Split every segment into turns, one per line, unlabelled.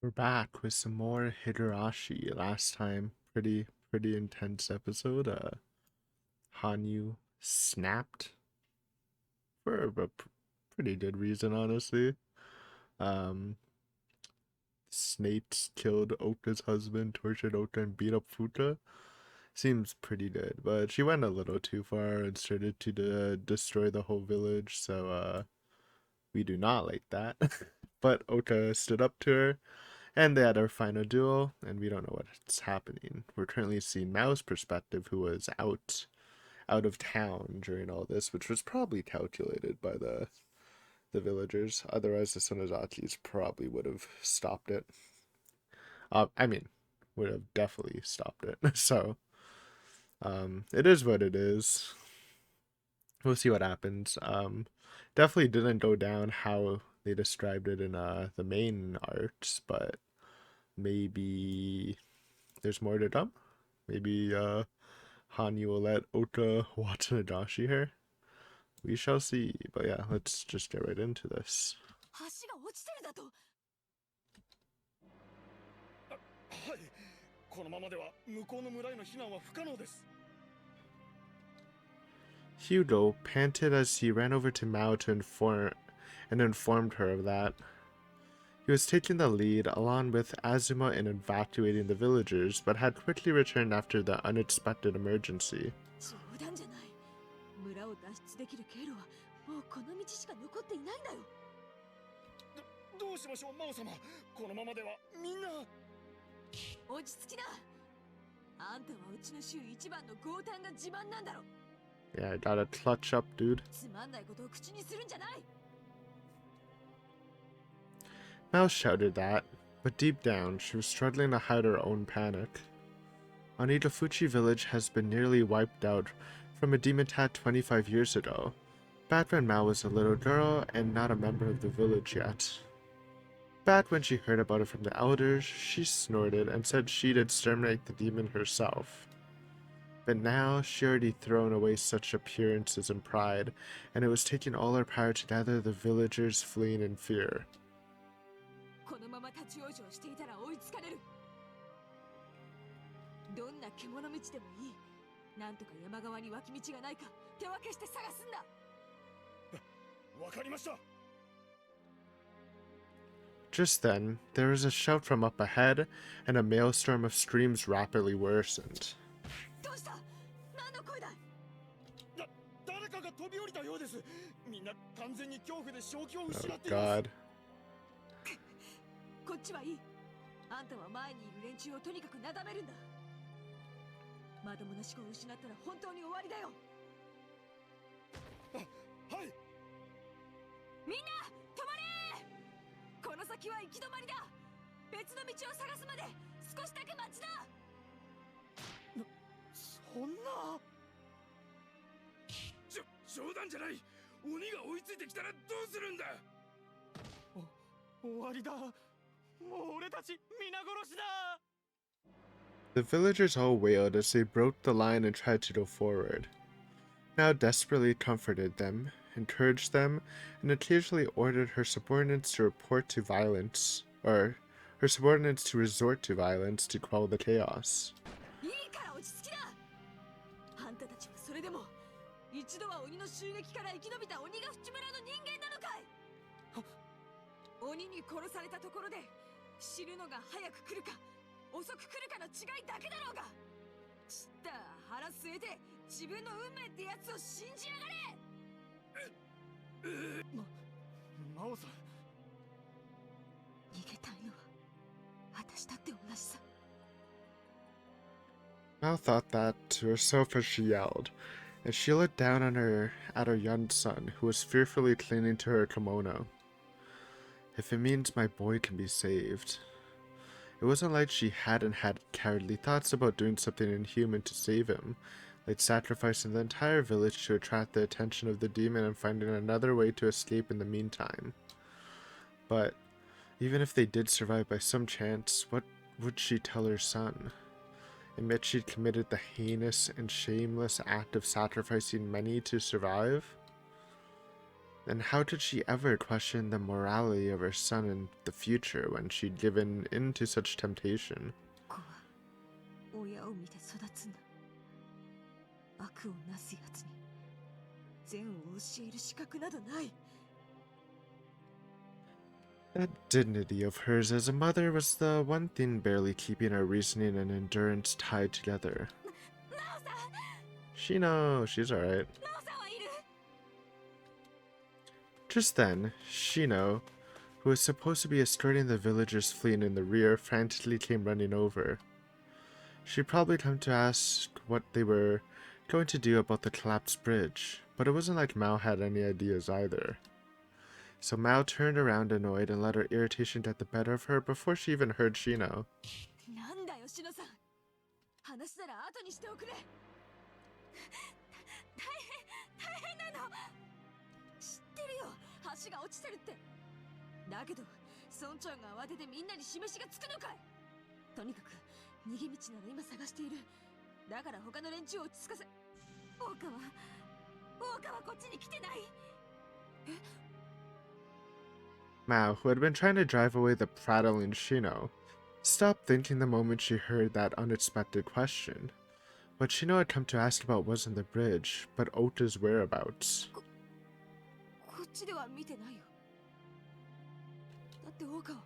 We're back with some more Higurashi. Last time, pretty intense episode. Hanyu snapped for a pretty good reason, honestly. Um, Snape killed Oka's husband, tortured Oka, and beat up Futa. Seems pretty good, but she went a little too far and started to destroy the whole village. So we do not like that. But Oka stood up to her and they had our final duel, and we don't know what's happening. We're currently seeing Mao's perspective, who was out of town during all this, which was probably calculated by the villagers. Otherwise, the Sonozakis probably would have stopped it. I mean, would have definitely stopped it. So, it is what it is. We'll see what happens. Definitely didn't go down how they described it in the main arcs, but maybe there's more to come. Maybe Hanyu will let Ota Watanabe here. We shall see. But yeah, let's just get right into this. Hugo panted as he ran over to Mao to informed her of that. He was taking the lead along with Azuma in evacuating the villagers, but had quickly returned after the unexpected emergency. Yeah, I gotta clutch up, dude. Mao shouted that, but deep down, she was struggling to hide her own panic. Onidafuchi village has been nearly wiped out from a demon attack 25 years ago. Back when Mao was a little girl and not a member of the village yet. Back when she heard about it from the elders, she snorted and said she'd exterminate the demon herself. But now she already thrown away such appearances and pride, and it was taking all her power to gather the villagers fleeing in fear. Just then, there was a shout from up ahead, and a maelstrom of screams rapidly worsened. Oh God. The villagers all wailed as they broke the line and tried to go forward. Mao desperately comforted them, encouraged them, and occasionally ordered her subordinates to resort to violence to quell the chaos. Mao thought that to herself as she yelled, and she looked down at her young son, who was fearfully clinging to her kimono. If it means my boy can be saved. It wasn't like she hadn't had cowardly thoughts about doing something inhuman to save him, like sacrificing the entire village to attract the attention of the demon and finding another way to escape in the meantime. But even if they did survive by some chance, what would she tell her son? Admit she'd committed the heinous and shameless act of sacrificing many to survive? And how did she ever question the morality of her son in the future when she'd given in to such temptation?
子は親を見て育つんだ。悪をなすやつに善を教える資格などない。
That dignity of hers as a mother was the one thing barely keeping her reasoning and endurance tied together. Shino, she's alright. Just then, Shino, who was supposed to be escorting the villagers fleeing in the rear, frantically came running over. She'd probably come to ask what they were going to do about the collapsed bridge, but it wasn't like Mao had any ideas either. So Mao turned around annoyed and let her irritation get the better of her before she even heard Shino.
なんだよ、シノさん。話なら後にしておくれ。大変なの。知ってるよ、橋が落ちてるって。だけど、村長が慌ててみんなに示しがつくのかい。とにかく逃げ道なら今探している。だから他の連中を落ち着かせ。大川こっちに来てない。え？
Mao, who had been trying to drive away the prattling Shino, stopped thinking the moment she heard that unexpected question. What Shino had come to ask about wasn't the bridge, but Ota's whereabouts.
こっちでは見てないよ。だって大川、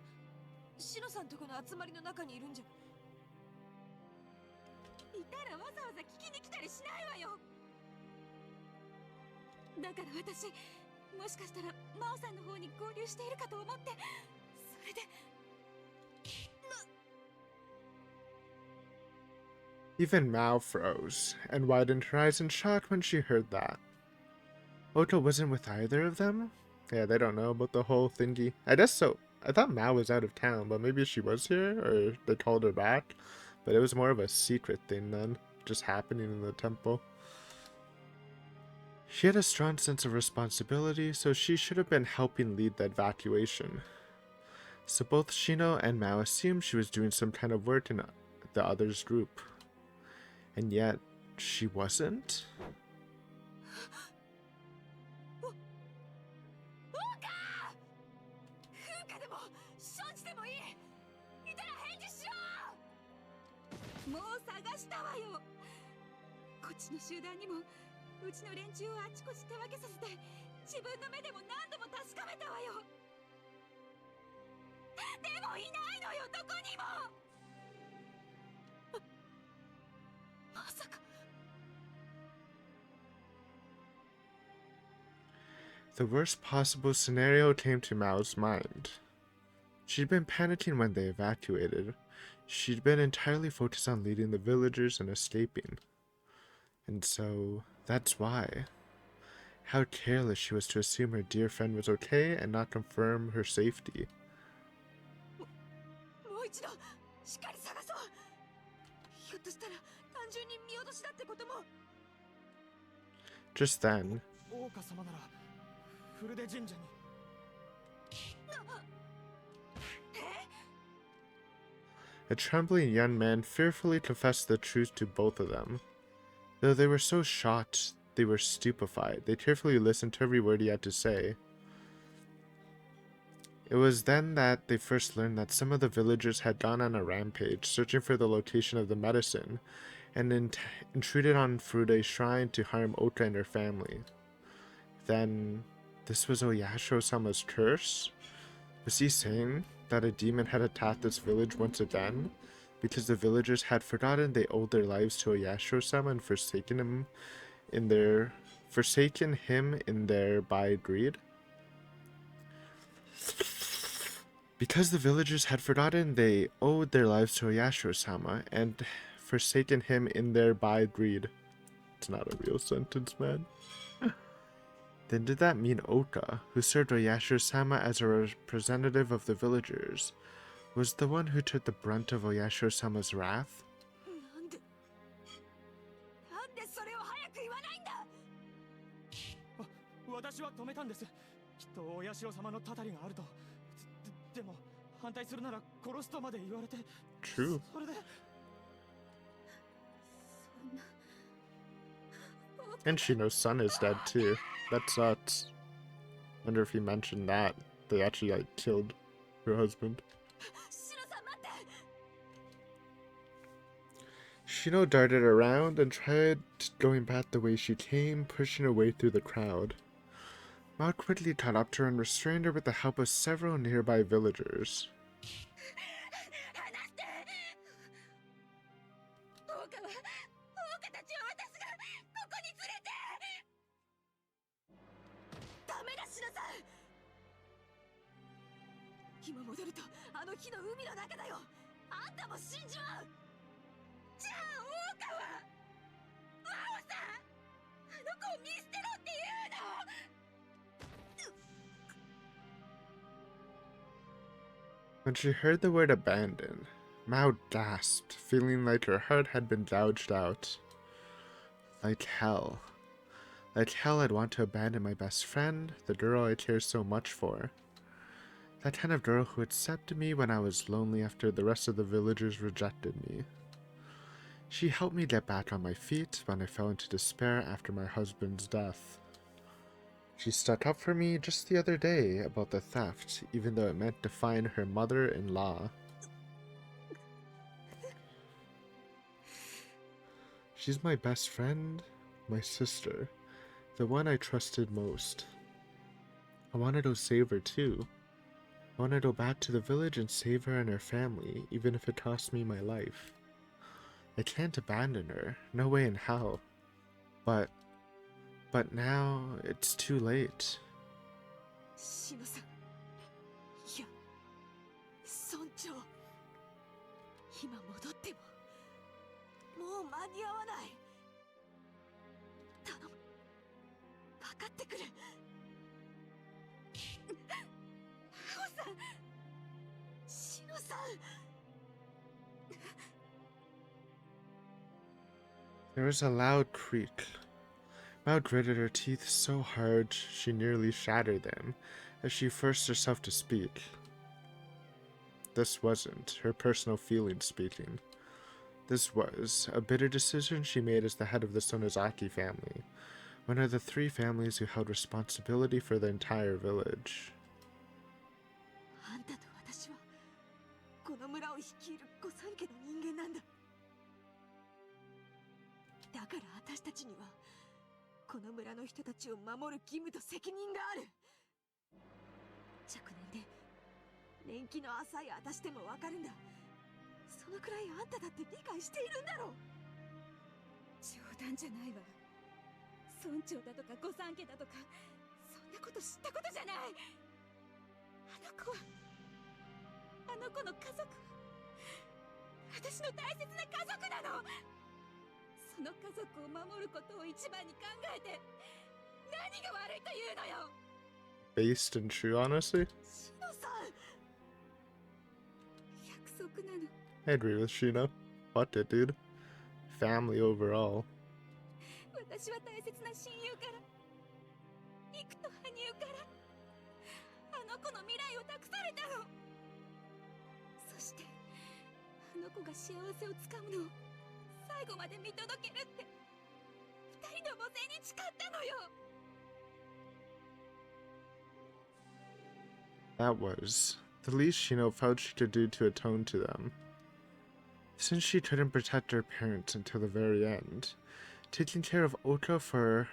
シノさんとこの集まりの中にいるんじゃ。いたらわざわざ聞きに来たりしないわよ。だから私、もしかしたらマオさんの方に合流しているかと思って、それで。
Even Mao froze, and widened her eyes in shock when she heard that. Ota wasn't with either of them? Yeah, they don't know about the whole thingy. I guess so. I thought Mao was out of town, but maybe she was here, or they called her back. But it was more of a secret thing then, just happening in the temple. She had a strong sense of responsibility, so she should have been helping lead the evacuation. So both Shino and Mao assumed she was doing some kind of work in the other's group. And yet, she wasn't? The worst possible scenario came to Mao's mind. She'd been panicking when they evacuated. She'd been entirely focused on leading the villagers and escaping. And so, that's why. How careless she was to assume her dear friend was okay and not confirm her safety. Just then, a trembling young man fearfully confessed the truth to both of them. Though they were so shocked, they were stupefied. They carefully listened to every word he had to say. It was then that they first learned that some of the villagers had gone on a rampage, searching for the location of the medicine, and intruded on Furude's shrine to harm Ota and her family. Then, this was Oyasho-sama's curse? Was he saying that a demon had attacked this village once again? Because the villagers had forgotten they owed their lives to Oyasho-sama and forsaken him in their by greed? Because the villagers had forgotten they owed their lives to Oyasho-sama and forsaken him in their by greed. It's not a real sentence, man. Then did that mean Ota, who served Oyasho-sama as a representative of the villagers, was the one who took the brunt of Oyasho-sama's wrath? True. And Shino's son is dead too. That sucks. Wonder if he mentioned that they actually like killed her husband.
シロさん待って。
Shino darted around and tried going back the way she came, pushing her way through the crowd. Mao quickly caught up to her and restrained her with the help of several nearby villagers.
離して。オオカは、オオカたちを私がここに連れて。ダメだシロさん。今戻るとあの日の海の中だよ。あんたも死んじまう。じゃあオオカはワオさん、あの子を見捨てろって言うの。
When she heard the word abandon, Mao gasped, feeling like her heart had been gouged out. Like hell. Like hell I'd want to abandon my best friend, the girl I care so much for. That kind of girl who accepted me when I was lonely after the rest of the villagers rejected me. She helped me get back on my feet when I fell into despair after my husband's death. She stuck up for me just the other day about the theft, even though it meant defying her mother-in-law. She's my best friend, my sister, the one I trusted most. I want to go save her too. I want to go back to the village and save her and her family, even if it costs me my life. I can't abandon her, no way in hell. But now it's too late.
シノさん、いや、村長、今戻ってももう間に合わない。頼む、分かってくれ。ハオさん、シノさん。
There was a loud creak. Mao gritted her teeth so hard she nearly shattered them as she forced herself to speak. This wasn't her personal feelings speaking. This was a bitter decision she made as the head of the Sonozaki family, one of the 3 families who held responsibility for the entire village.
あんたと私はこの村を率いる御三家の人間なんだ。だから私たちにはこの村の人たちを守る義務と責任がある。若年で年季の浅い私でもわかるんだ。そのくらいあんただって理解しているんだろう。冗談じゃないわ。村長だとか御三家だとかそんなこと知ったことじゃない。あの子は、あの子の家族は私の大切な家族なの。その家族を守ることを一番に考えて何が悪いというのよ。
Based and true, honestly?
シノさん、約束なの。
I agree with Shino. Fuck it, dude. Family overall.
私は大切な親友から陸と羽生からあの子の未来を託されたの。そしてあの子が幸せをつかむのを最後まで見届けるって二人の母性に誓ったのよ。
That was the least Shino felt she could do to atone to them. Since she couldn't protect her parents until the very end, taking care of Oka for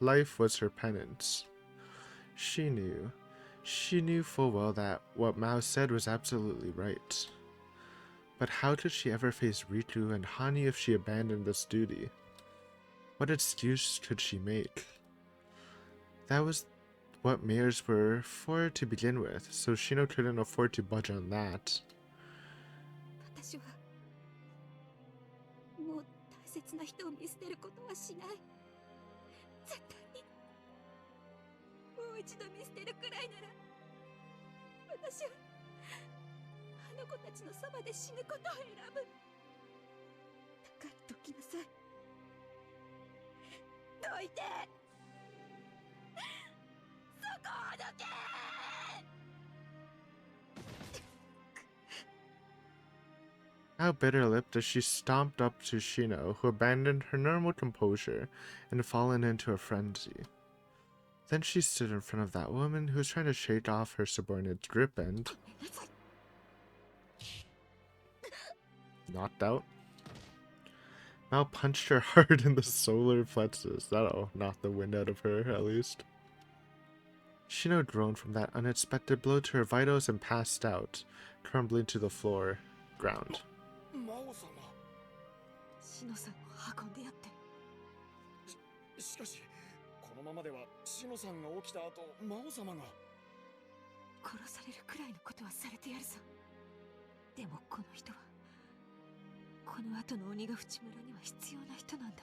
life was her penance. She knew full well that what Mao said was absolutely right. But how could she ever face Riku and Hani if she abandoned this duty? What excuse could she make? That was what mayors were for to begin with, so Shino couldn't afford to budge on that.
私はもう大切な人を見捨てることはしない。絶対にもう一度見捨てるくらいなら私はあの子たちのそばで死ぬことを選ぶ。高いときなさい。どいて。そこをどけ。
Now bitter-lipped as she stomped up to Shino, who abandoned her normal composure and fallen into a frenzy. Then she stood in front of that woman who was trying to shake off her subordinate's grip and knocked out. Mao punched her hard in the solar plexus. That'll knock the wind out of her, at least. Shino groaned from that unexpected blow to her vitals and passed out, crumbling to the ground.
魔王様。
シノさんを運んでやって。
しかし、このままではシノさんが起きた後、魔王様が。
殺されるくらいのことはされてやるぞ。でもこの人は、この後の鬼ヶ淵村には必要な人なんだ。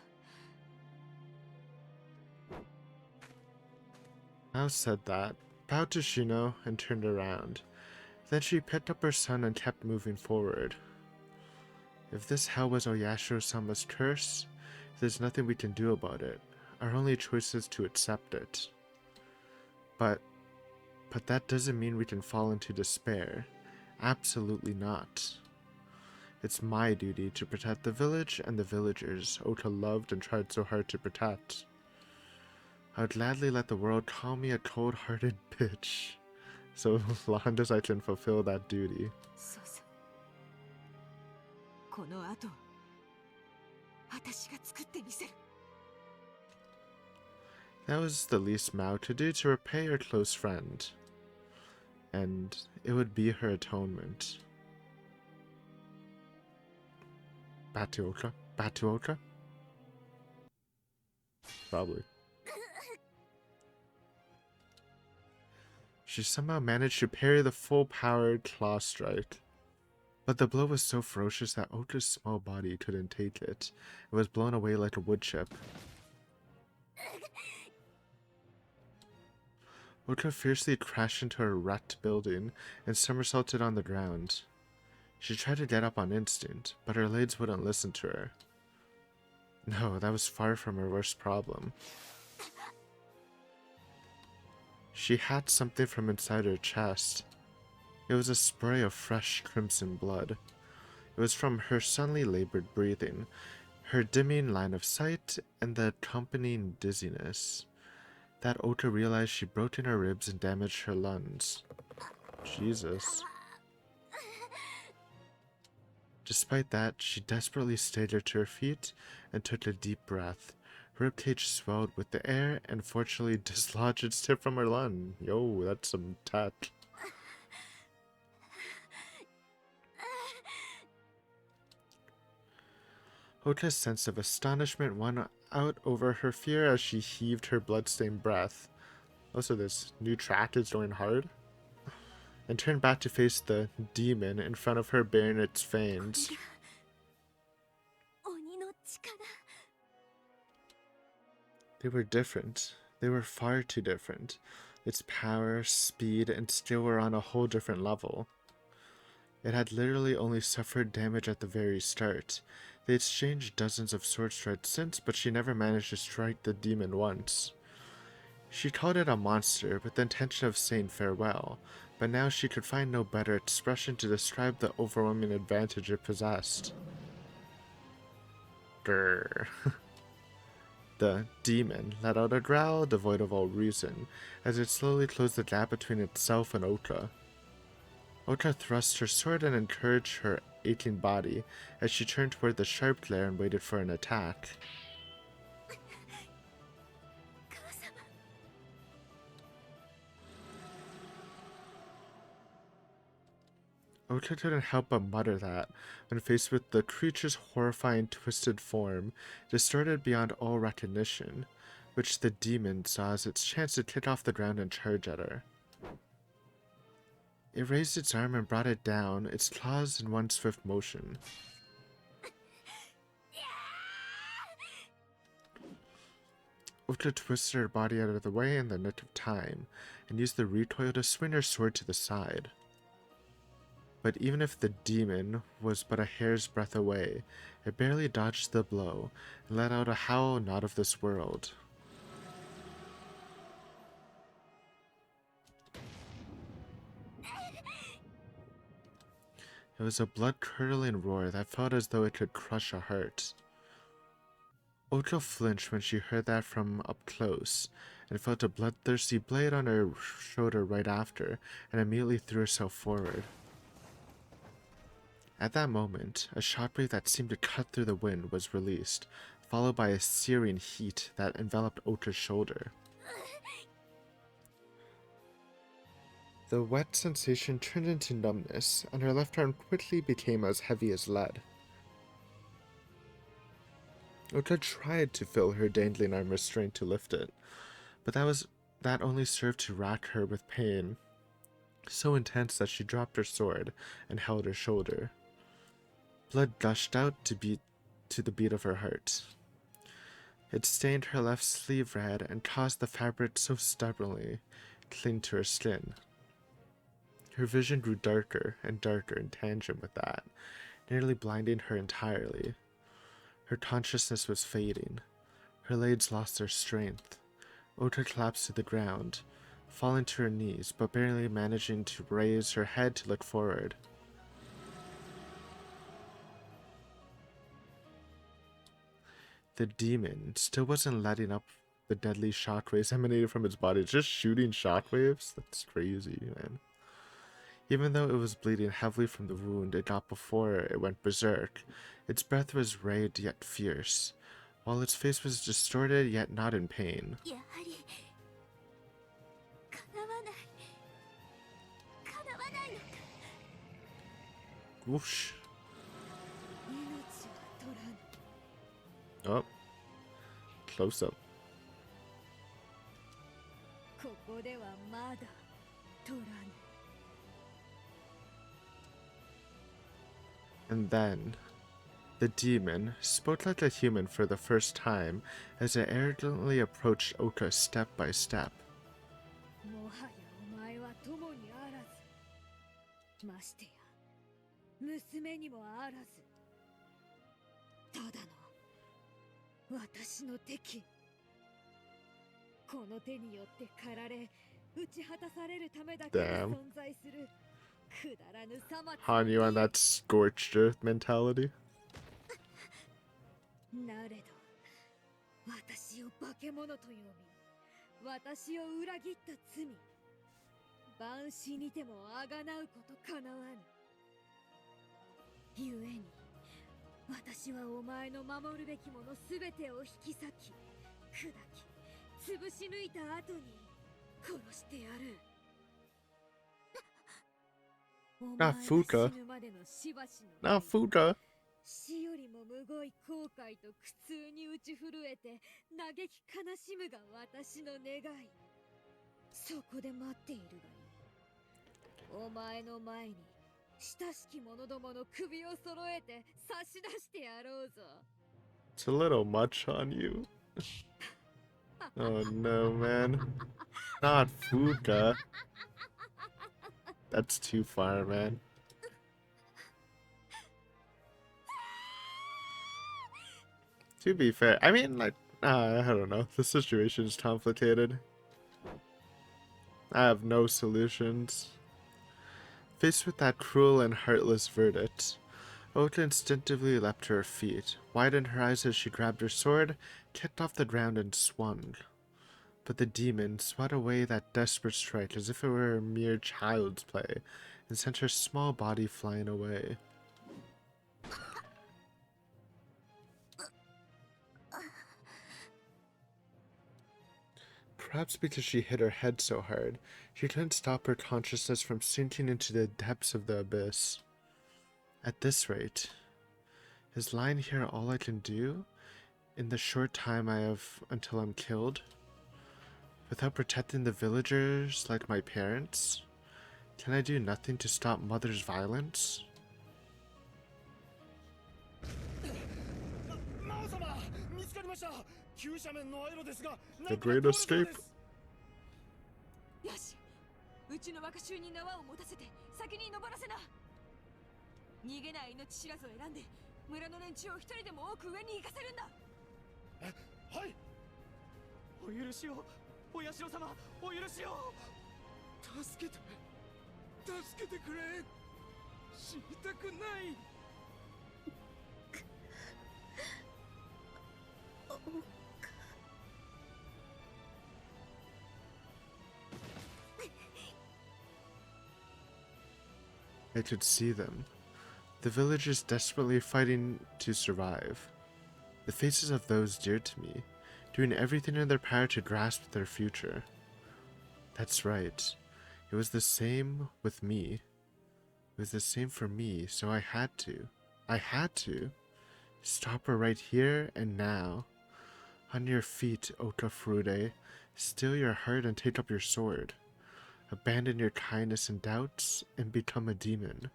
Mao said that, bowed to Shino, and turned around. Then she picked up her son and kept moving forward. If this hell was Oyashiro-sama's curse, there's nothing we can do about it. Our only choice is to accept it. But that doesn't mean we can fall into despair. Absolutely not. It's my duty to protect the village and the villagers Ota loved and tried so hard to protect. I would gladly let the world call me a cold-hearted bitch, so long as I can fulfill that duty.
そうそう。この後は私が作ってみせる。
That was the least Mao could do to repay her close friend, and it would be her atonement. Back to Ota? Back to Ota? Probably. She somehow managed to parry the full-powered claw strike. But the blow was so ferocious that Ota's small body couldn't take it. It was blown away like a wood chip. Ota fiercely crashed into a wrecked building and somersaulted on the ground. She tried to get up on instinct, but her legs wouldn't listen to her. No, that was far from her worst problem. She had something from inside her chest. It was a spray of fresh crimson blood. It was from her suddenly labored breathing, her dimming line of sight, and the accompanying dizziness. That Ota realized she'd broken her ribs and damaged her lungs. Jesus. Despite that, she desperately staggered to her feet and took a deep breath. Her ribcage swelled with the air and fortunately dislodged its tip from her lung. Yo, that's some tat. Ota's sense of astonishment won out over her fear as she heaved her bloodstained breath. Also, this new track is going hard. And turned back to face the demon in front of her baring its fangs. They were different. They were far too different. Its power, speed, and skill were on a whole different level. It had literally only suffered damage at the very start. They exchanged dozens of sword strikes since, but she never managed to strike the demon once. She called it a monster with the intention of saying farewell, but now she could find no better expression to describe the overwhelming advantage it possessed. Grrr. The demon let out a growl devoid of all reason, as it slowly closed the gap between itself and Ota. Ota thrust her sword and encouraged her aching body as she turned toward the sharp glare and waited for an attack. Ota couldn't help but mutter that when faced with the creature's horrifying twisted form, distorted beyond all recognition, which the demon saw as its chance to kick off the ground and charge at her. It raised its arm and brought it down, its claws in one swift motion. Ota twisted her body out of the way in the nick of time, and used the recoil to swing her sword to the side. But even if the demon was but a hair's breadth away, it barely dodged the blow and let out a howl not of this world. It was a blood-curdling roar that felt as though it could crush a heart. Ota flinched when she heard that from up close, and felt a bloodthirsty blade on her shoulder right after, and immediately threw herself forward. At that moment, a shockwave that seemed to cut through the wind was released, followed by a searing heat that enveloped Ota's shoulder. The wet sensation turned into numbness, and her left arm quickly became as heavy as lead. Ota tried to feel her dangling arm restrained to lift it, but that only served to rack her with pain, so intense that she dropped her sword and held her shoulder. Blood gushed out to the beat of her heart. It stained her left sleeve red and caused the fabric so stubbornly cling to her skin. Her vision grew darker and darker in tandem with that, nearly blinding her entirely. Her consciousness was fading. Her legs lost their strength. Ota collapsed to the ground, falling to her knees, but barely managing to raise her head to look forward. The demon still wasn't letting up the deadly shockwaves emanating from its body, just shooting shockwaves? That's crazy, man. Even though it was bleeding heavily from the wound it got before it went berserk, its breath was raved yet fierce, while its face was distorted yet not in pain. Whoosh. Oh. Close up. And then, the demon spoke like a human for the first time as it arrogantly approached Ota step by step. Damn. Hanyu on that scorched earth mentality. Not Fuka. Not Fuka.
死よりもむごい後悔と苦痛に打ち震えて嘆き悲しむが私の願い。そこで待っているがいい。お前の前に親しき者どもの首を揃えて差し出してやろうぞ。
It's a little much on you. Oh no, man. Not Fuka. That's too far, man. To be fair, I mean, like, I don't know. The situation is complicated. I have no solutions. Faced with that cruel and heartless verdict, Ota instinctively leapt to her feet, widened her eyes as she grabbed her sword, kicked off the ground, and swung. But the demon swat away that desperate strike as if it were a mere child's play, and sent her small body flying away. Perhaps because she hit her head so hard, she couldn't stop her consciousness from sinking into the depths of the abyss. At this rate, is lying here all I can do in the short time I have until I'm killed? Without protecting the villagers like my parents? Can I do nothing to stop Mother's violence? The Great Escape.
よし、うちの若衆に縄を持たせて先に登らせな。逃げない命知らずを選んで村の連中を一人でも多く上に行かせるんだ。
はい。お許しを、お社様、お許しを。助けてくれ。死にたくない。
I could see them. The villagers desperately fighting to survive. The faces of those dear to me, doing everything in their power to grasp their future. That's right. It was the same with me. It was the same for me, so I had to. I had to. Stop her right here and now. On your feet, Okafurude. Still your heart and take up your sword. Abandon your kindness and doubts and become a demon.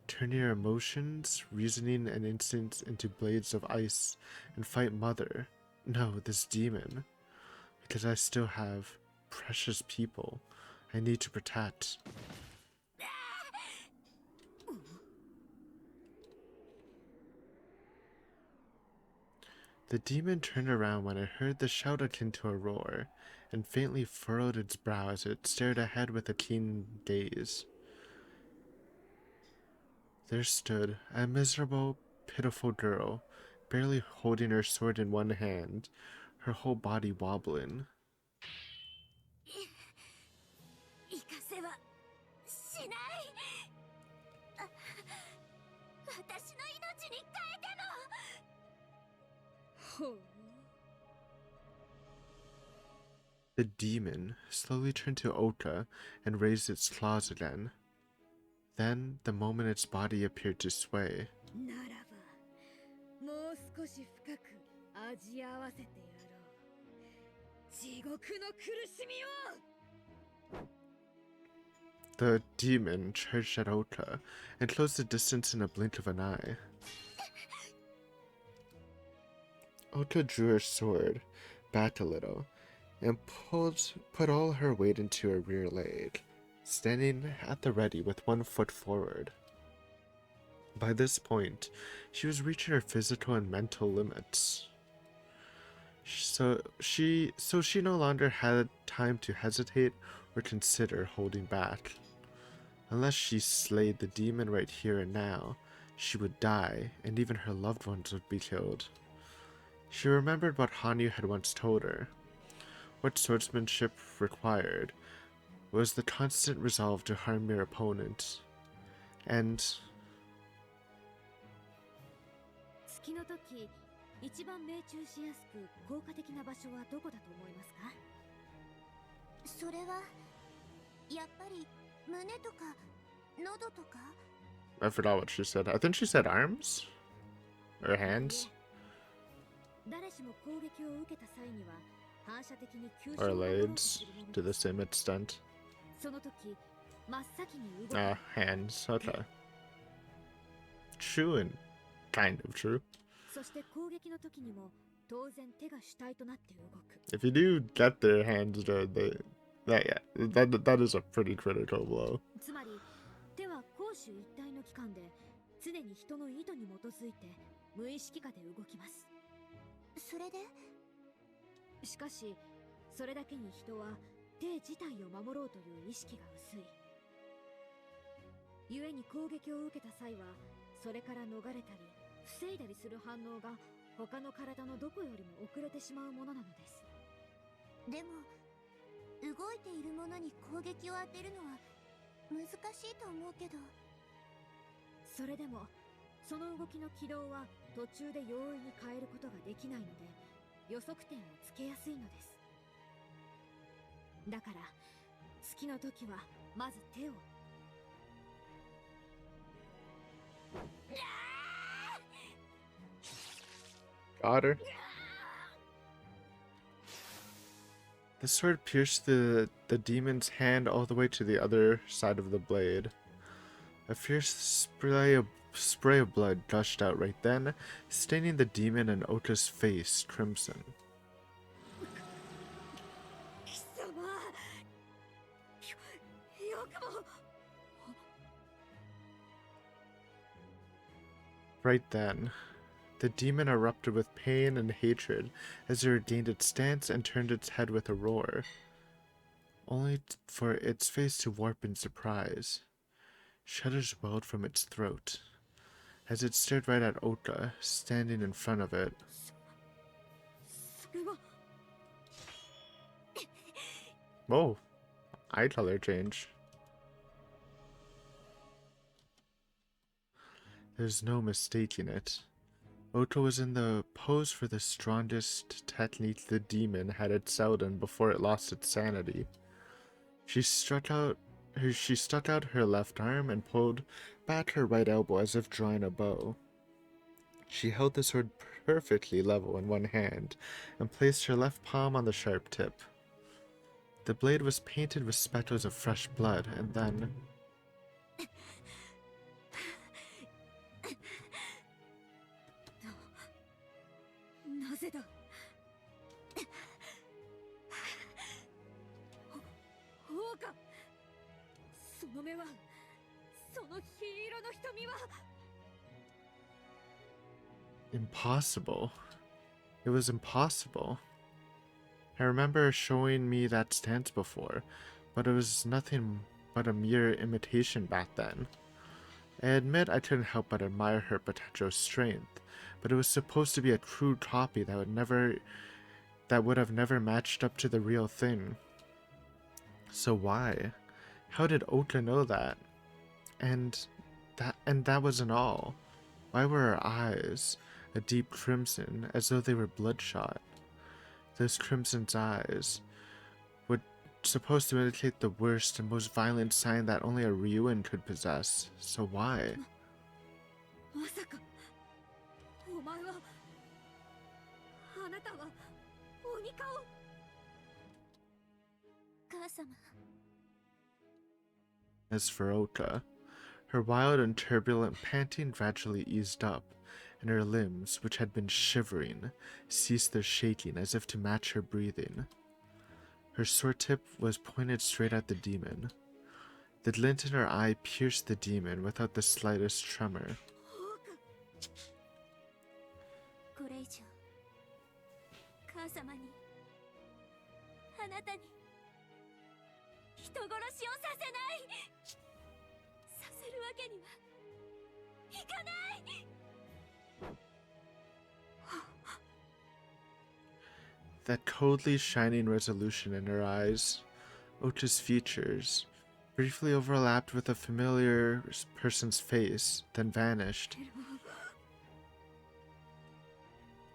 Turn your emotions, reasoning, and instincts into blades of ice and fight Mother. No, this demon. Because I still have precious people I need to protect. The demon turned around when it heard the shout akin to a roar, and faintly furrowed its brow as it stared ahead with a keen gaze. There stood a miserable, pitiful girl, barely holding her sword in one hand, her whole body wobbling.
行かせはしない。私の命に変えての。ほう。
The demon slowly turned to Oka and raised its claws again. Then, the moment its body appeared to sway,
ならば、もう少し深く味合わせてやろう。地獄の苦しみを。
the demon charged at Oka and closed the distance in a blink of an eye. Oka drew her sword back a little and put all her weight into her rear leg, standing at the ready with one foot forward. By this point, she was reaching her physical and mental limits. So she no longer had time to hesitate or consider holding back. Unless she slayed the demon right here and now, she would die, and even her loved ones would be killed. She remembered what Hanyu had once told her. What swordsmanship required was the constant resolve to harm your opponent. And
月の時、一番命中しやすく効果的な場所はどこだと思いますか？それはやっぱり胸とか喉とか？
I forgot what she said. I think she said arms? Or hands?
誰しも攻撃を受けた際には反射的に急所
Or
を守ろうと
legs
するもの
to
で
the
す。
same extent.
その時、真っ先に動く。
Ah, hands. Okay. True and kind of true.
そして攻撃の時にも当然手が主体となって動く。
If you do get their hands good, that is a pretty critical blow.
つまり手は攻守一体の機関で常に人の意図に基づいて無意識下で動きます。それでしかしそれだけに人は手自体を守ろうという意識が薄い。故に攻撃を受けた際はそれから逃れたり防いだりする反応が他の体のどこよりも遅れてしまうものなのです。でも動いているものに攻撃を当てるのは難しいと思うけど。それでもその動きの軌道は途中で容易に変えることができないので予測点をつけやすいのです。だから月の時はまず手を。
Got her. The sword pierced the demon's hand all the way to the other side of the blade. A fierce spray of blood gushed out right then, staining the demon and Oka's face crimson. Right then, the demon erupted with pain and hatred as it regained its stance and turned its head with a roar, only for its face to warp in surprise. Shudders welled from its throat as it stared right at Oka, standing in front of it. Whoa, eye color change. There's no mistaking it. Oto was in the pose for the strongest technique the demon had excelled in before it lost its sanity. She stuck out her left arm and pulled back her right elbow as if drawing a bow. She held the sword perfectly level in one hand and placed her left palm on the sharp tip. The blade was painted with speckles of fresh blood, and then... Impossible. It was impossible. I remember her showing me that stance before, but it was nothing but a mere imitation back then. I admit I couldn't help but admire her potential strength, but it was supposed to be a crude copy that would have never matched up to the real thing. So why? How did Ota know that? And that wasn't all. Why were her eyes a deep crimson, as though they were bloodshot? Those crimson's eyes were supposed to indicate the worst and most violent sign that only a Ryuin could possess. So why? As for Ota, her wild and turbulent panting gradually eased up, and her limbs, which had been shivering, ceased their shaking as if to match her breathing. Her sword tip was pointed straight at the demon. The glint in her eye pierced the demon without the slightest tremor. That coldly shining resolution in her eyes, Ota's features, briefly overlapped with a familiar person's face, then vanished.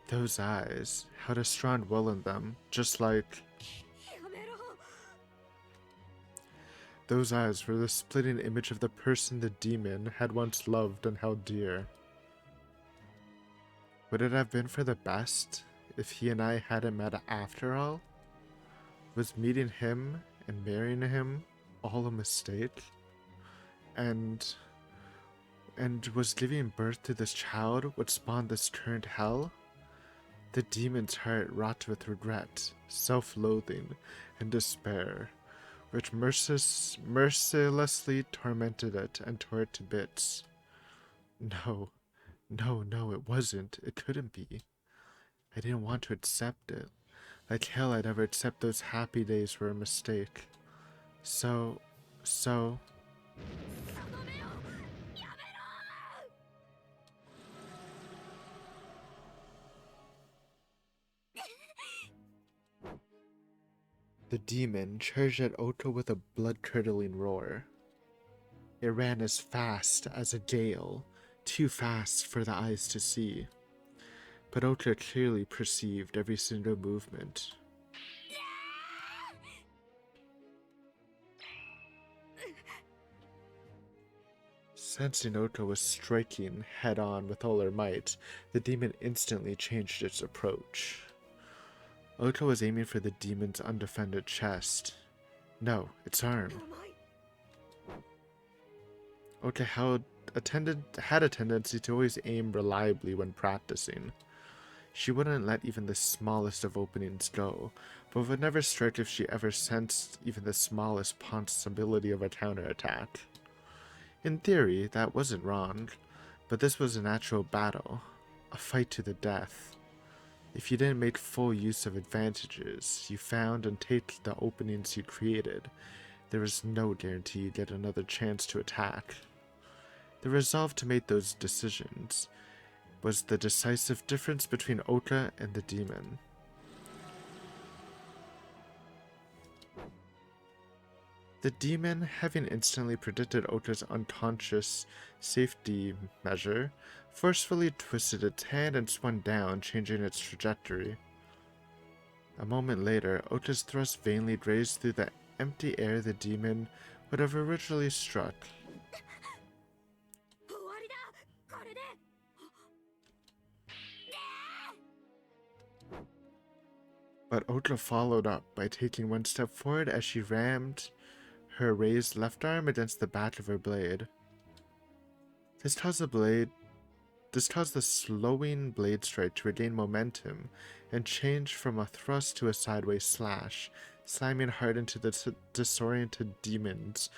Those eyes had a strong will in them, just like... Those eyes were the splitting image of the person the demon had once loved and held dear. Would it have been for the best if he and I hadn't met after all? Was meeting him and marrying him all a mistake? And was giving birth to this child what spawned this current hell? The demon's heart wrought with regret, self-loathing, and despair, which mercilessly tormented it and tore it to bits. No, it wasn't. It couldn't be. I didn't want to accept it. Like hell I'd ever accept those happy days were a mistake. So... The demon charged at Ota with a blood-curdling roar. It ran as fast as a gale, too fast for the eyes to see. But Ota clearly perceived every single movement. Sensing Ota was striking head-on with all her might, the demon instantly changed its approach. Ota was aiming for the demon's undefended chest. No, its arm. Ota had a tendency to always aim reliably when practicing. She wouldn't let even the smallest of openings go, but would never strike if she ever sensed even the smallest possibility of a counterattack. In theory, that wasn't wrong, but this was an actual battle, a fight to the death. If you didn't make full use of advantages you found and take the openings you created, there was no guarantee you'd get another chance to attack. The resolve to make those decisions was the decisive difference between Ota and the demon. The demon, having instantly predicted Ota's unconscious safety measure, forcefully twisted its hand and spun down, changing its trajectory. A moment later, Ota's thrust vainly grazed through the empty air the demon would have originally struck. But Ota followed up by taking one step forward as she rammed her raised left arm against the back of her blade. This caused the slowing blade strike to regain momentum and change from a thrust to a sideways slash, slamming hard into the disoriented demon's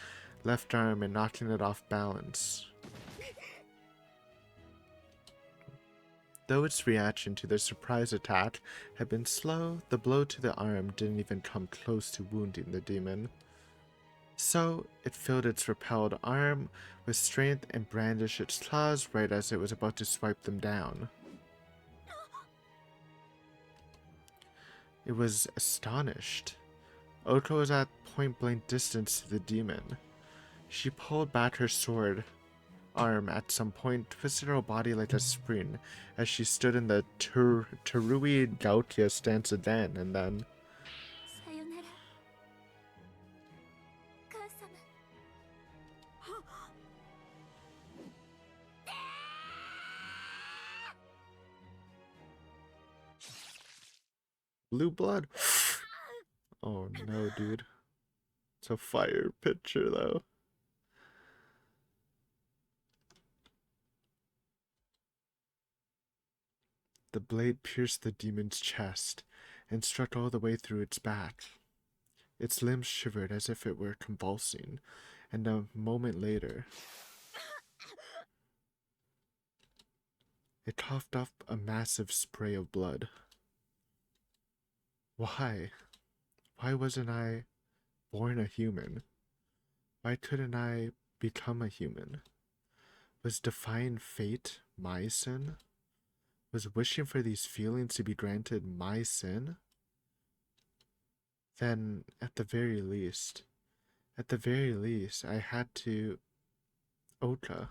left arm and knocking it off balance. Though its reaction to the surprise attack had been slow, the blow to the arm didn't even come close to wounding the demon. So, it filled its repelled arm with strength and brandished its claws right as it was about to swipe them down. It was astonished. Ota was at point-blank distance to the demon. She pulled back her sword arm at some point, twisted her body like a spring as she stood in the Terui Gautia stance again, and then... blue blood. Oh no, dude. It's a fire picture, though. The blade pierced the demon's chest and struck all the way through its back. Its limbs shivered as if it were convulsing, and a moment later, it coughed up a massive spray of blood. Why? Why wasn't I born a human? Why couldn't I become a human? Was defying fate my sin? Was wishing for these feelings to be granted my sin? Then, at the very least, I had to... Ota.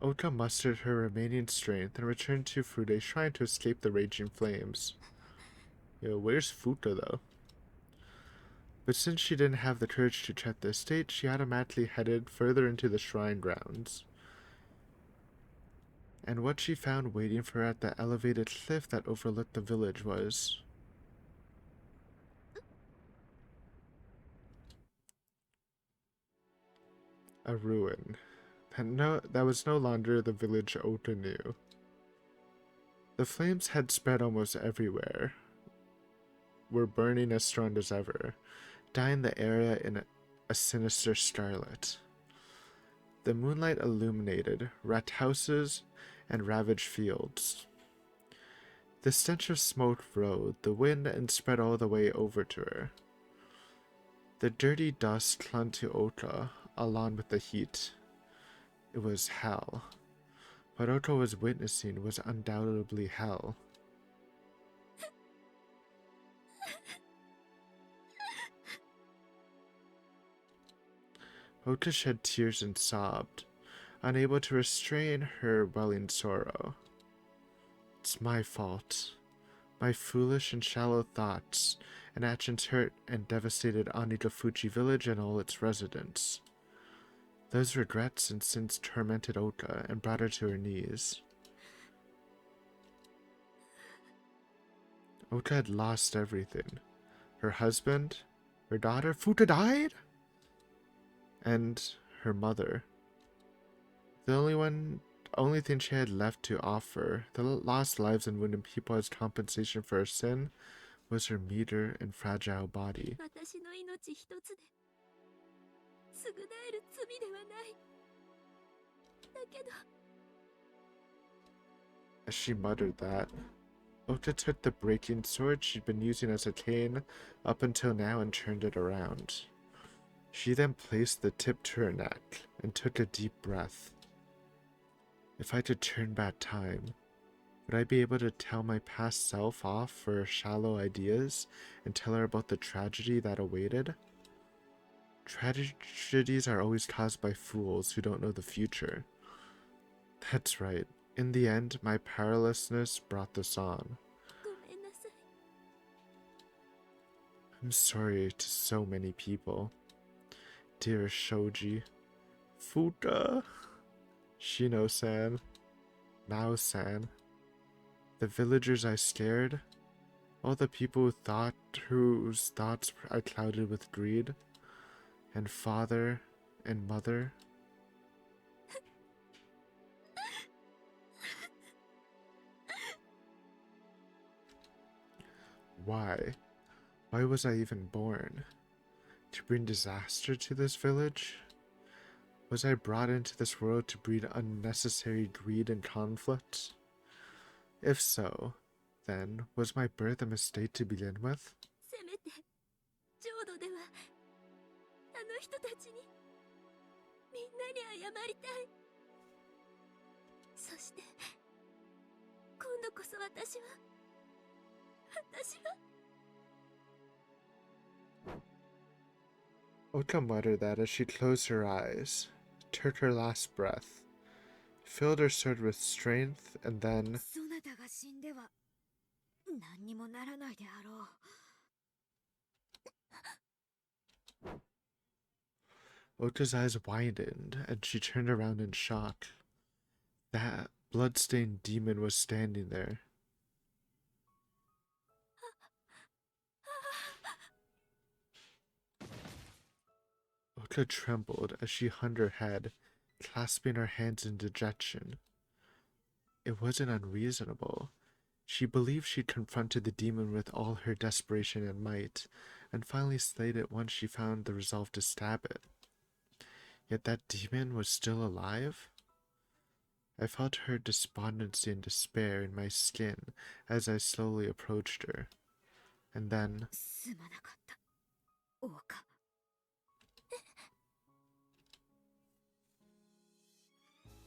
Ota mustered her remaining strength and returned to Fude, trying to escape the raging flames. Yo, where's Futa, though? But since she didn't have the courage to check the estate, she automatically headed further into the shrine grounds. And what she found waiting for her at the elevated cliff that overlooked the village was... a ruin. That was no longer the village Ota knew. The flames had spread almost everywhere, were burning as strong as ever, dyeing the area in a sinister scarlet. The moonlight illuminated wrecked houses and ravaged fields. The stench of smoke rode the wind and spread all the way over to her. The dirty dust clung to Ota along with the heat. It was hell. What Ota was witnessing was undoubtedly hell. Ota shed tears and sobbed, unable to restrain her welling sorrow. It's my fault. My foolish and shallow thoughts and actions hurt and devastated Onigafuchi village and all its residents. Those regrets and sins tormented Ota and brought her to her knees. Ota had lost everything. Her husband, her daughter, Futa died, and her mother. The only thing she had left to offer, the lost lives and wounded people as compensation for her sin, was her meager and fragile body. As she muttered that, Ota took the breaking sword she'd been using as a cane up until now and turned it around. She then placed the tip to her neck and took a deep breath. If I could turn back time, Would I be able to tell my past self off for shallow ideas and tell her about the tragedy that awaited? Tragedies are always caused by fools who don't know the future. That's right. In the end, my powerlessness brought this on.
ごめんなさい。
I'm sorry to so many people. Dear Shoji, Futa, Shino-san, Mao-san, the villagers I scared, all the people whose thoughts I clouded with greed, and father and mother. Why? Why was I even born? To bring disaster to this village? Was I brought into this world to breed unnecessary greed and conflict? If so, then was my birth a mistake to begin with?
せめて浄土ではあの人たちにみんなに謝りたい。そして今度こそ私は
Oka muttered that as she closed her eyes, took her last breath, filled her sword with strength, and then
そなたが死んでは何にもならないであろう。
Oka's eyes widened and she turned around in shock. That blood-stained demon was standing there. Oka trembled as she hung her head, clasping her hands in dejection. It wasn't unreasonable. She believed she'd confronted the demon with all her desperation and might, and finally slayed it once she found the resolve to stab it. Yet that demon was still alive? I felt her despondency and despair in my skin as I slowly approached her. And then
すまなかった、王家。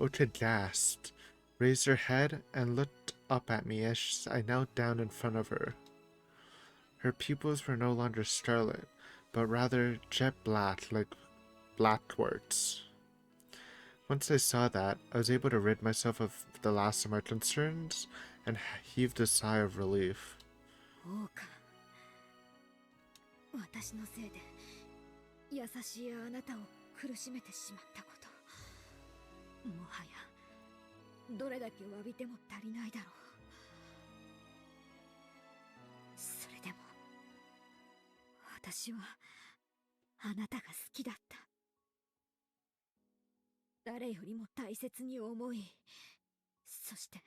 Oka gasped, raised her head, and looked up at me as I knelt down in front of her. Her pupils were no longer scarlet, but rather jet black like black quartz. Once I saw that, I was able to rid myself of the last of my concerns and heaved a sigh of relief.
王家。私のせいで優しいあなたを苦しめてしまったこと。 もはやどれだけ詫びても足りないだろう。それでも私はあなたが好きだった。誰よりも大切に思い、そして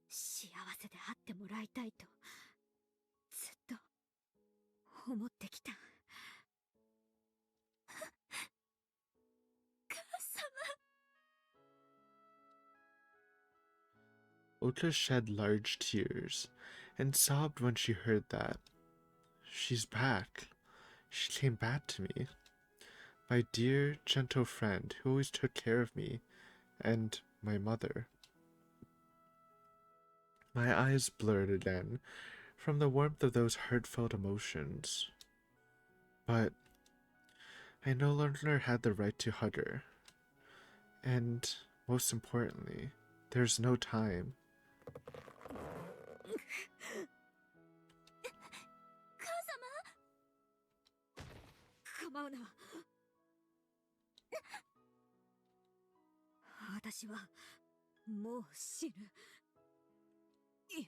幸せであってもらいたいとずっと思ってきた。母様。
Oka shed large tears and sobbed when she heard that. She's back. She came back to me. My dear, gentle friend who always took care of me and my mother. My eyes blurred again from the warmth of those heartfelt emotions. But I no longer had the right to hug her. And most importantly, there's no time.
母様。構うな。私はもう死ぬ。いや、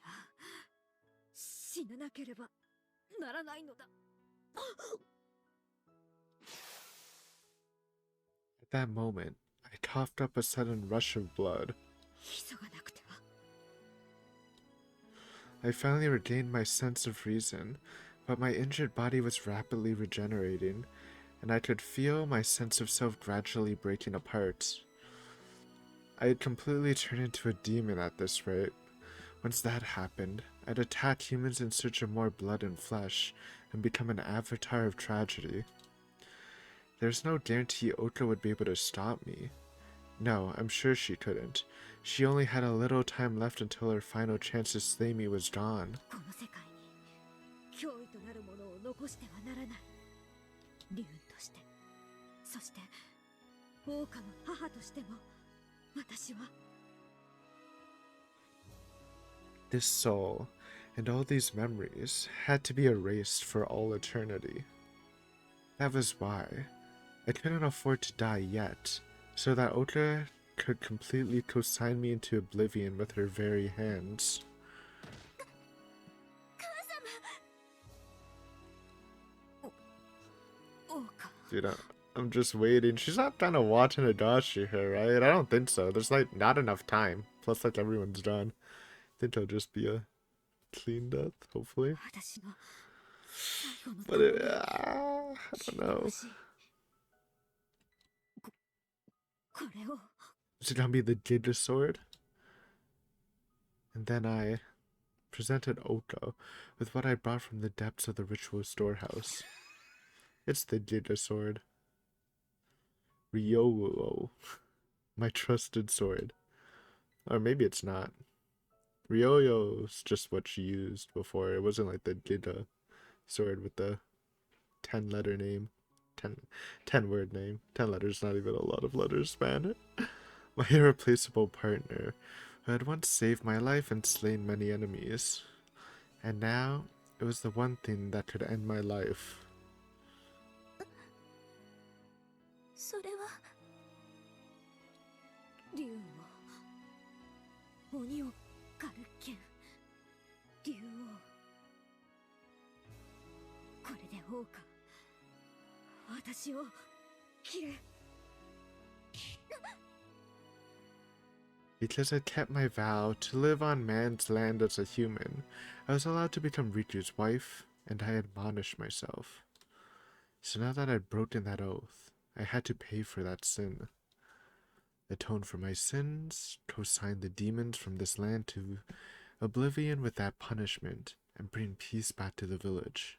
死ななければならないのだ。
At that moment, I coughed up a sudden rush of blood.
急がなくては。
I finally regained my sense of reason, but my injured body was rapidly regenerating, and I could feel my sense of self gradually breaking apart. I had completely turned into a demon at this rate. Once that happened, I'd attack humans in search of more blood and flesh, and become an avatar of tragedy. There's no guarantee Oka would be able to stop me, No, I'm sure she couldn't. She only had a little time left until her final chance to slay me was gone.
この世界に脅威となるものを残してはならない。竜として、そして王家の母としても、私は。
This soul, and all these memories, had to be erased for all eternity. That was why I couldn't afford to die yet, so that Oka could completely consign me into oblivion with her very hands. Dude, I'm just waiting. She's not trying to watch Higurashi here, right? I don't think so. There's like not enough time. Plus, like everyone's done. I think it'll just be a clean death, hopefully. But I don't know. Is it gonna be the Giga sword? And then I presented Oka with what I brought from the depths of the ritual storehouse. It's the Giga sword. Ryo, my trusted sword. Or maybe it's not. Ryoyo's just what she used before. It wasn't like the Giga sword with the 10-letter name. 10 word name. 10 letters, not even a lot of letters, man. My irreplaceable partner, who had once saved my life and slain many enemies. And now, it was the one thing that could end my life.
それは竜を鬼を狩る剣竜王これで王か私を切れ
Because I kept my vow to live on man's land as a human, I was allowed to become Riku's wife, and I admonished myself. So now that I'd broken that oath, I had to pay for that sin. Atone for my sins, consign the demons from this land to oblivion with that punishment, and bring peace back to the village.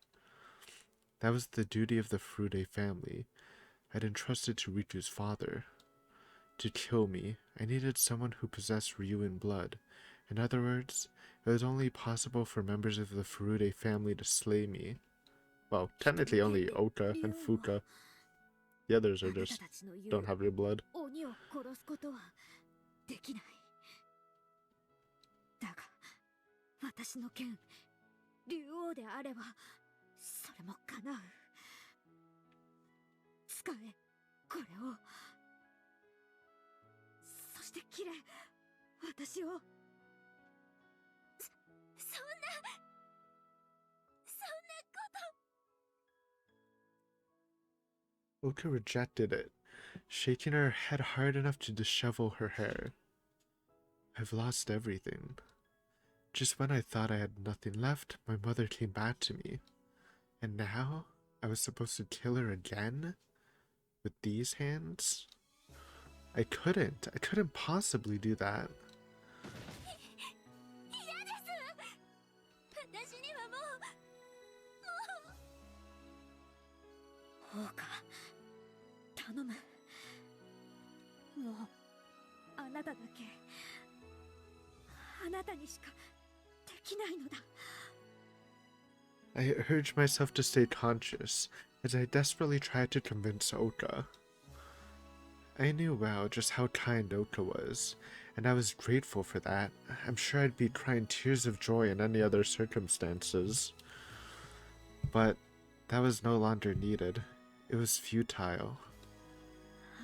That was the duty of the Furude family I'd entrusted to Riku's father. To kill me, I needed someone who possessed Ryuan blood. In other words, it was only possible for members of the Furude family to slay me. Well, technically only Oka and Fuka. The others are just don't have your blood.
鬼を殺すことはできないだが私の剣竜王であればそれも叶う使えこれをそして切れ私をそんな
Oka rejected it, shaking her head hard enough to dishevel her hair. I've lost everything. Just when I thought I had nothing left, my mother came back to me. And now, I was supposed to kill her again? With these hands? I couldn't possibly do that.
王か頼むもうあなただけあなたにしかできないのだ
I urged myself to stay conscious as I desperately tried to convince Oka. I knew well just how kind Oka was, and I was grateful for that. I'm sure I'd be crying tears of joy in any other circumstances. But that was no longer needed. It was futile.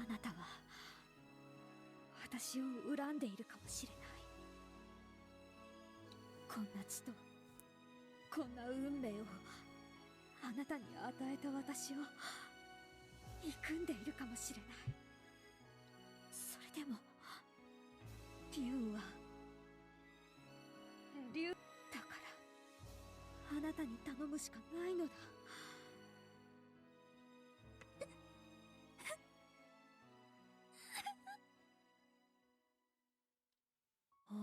あなたは私を恨んでいるかもしれないこんな血とこんな運命をあなたに与えた私を憎んでいるかもしれないそれでも竜は竜だからあなたに頼むしかないのだ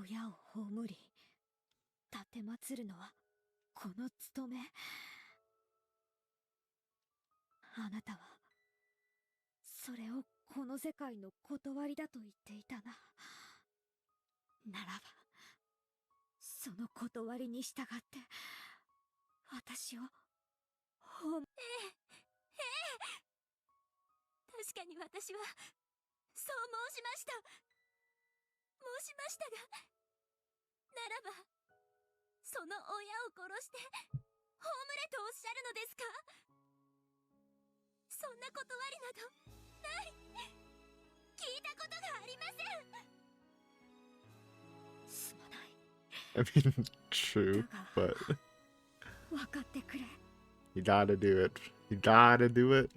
親を葬り奉るのはこの務めあなたはそれをこの世界の断りだと言っていたな。ならば、その断りに従って、私を、確かに私は、そう申しました。申しましたが、ならば、その親を殺して、葬れとおっしゃるのですか？そんな断りなど、ない。聞いたことがありません。すまない。
I mean, true, but
分かってくれ。
you gotta do it. You gotta do it.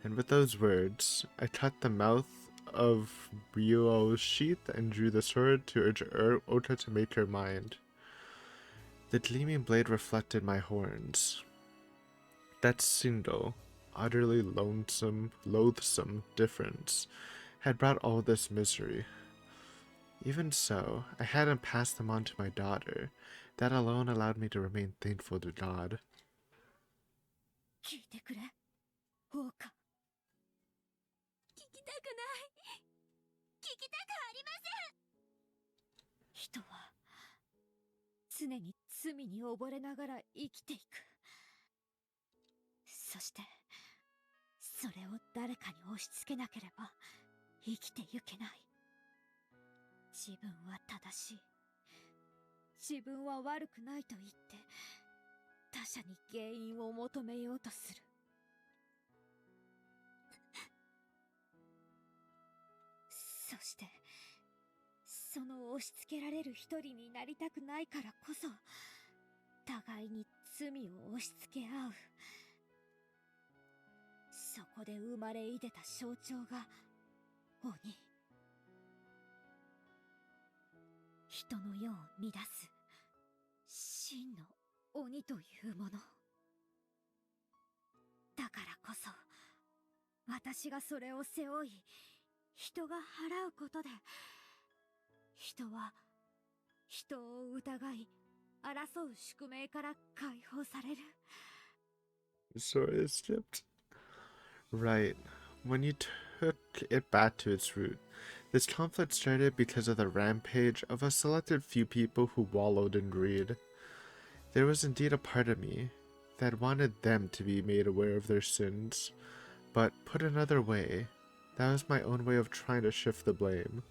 And with those words, I cut the mouth of Ryuo's sheath and drew the sword to urge Ota to make her mind. The gleaming blade reflected my horns. That single, utterly loathsome difference had brought all this misery. Even so, I hadn't passed them on to my daughter. That alone allowed me to remain thankful to God.
聞いてくれ、王家。聞きたくない。聞きたくありません。人は常に罪に溺れながら生きていく。そしてそれを誰かに押し付けなければ生きてゆけない。自分は正しい、自分は悪くないと言って他者に原因を求めようとする。そしてその押し付けられる一人になりたくないからこそ互いに罪を押し付け合う。そこで生まれいでた象徴が鬼。人の世を乱す真の鬼というもの。だからこそ私がそれを背負い、人が払うことで人は人を疑い争う宿命から解放される。
Sorry, I skipped. Right. When you took it back to its root, this conflict started because of the rampage of a selected few people who wallowed in greed. There was indeed a part of me that wanted them to be made aware of their sins, but put another way, that was my own way of trying to shift the blame.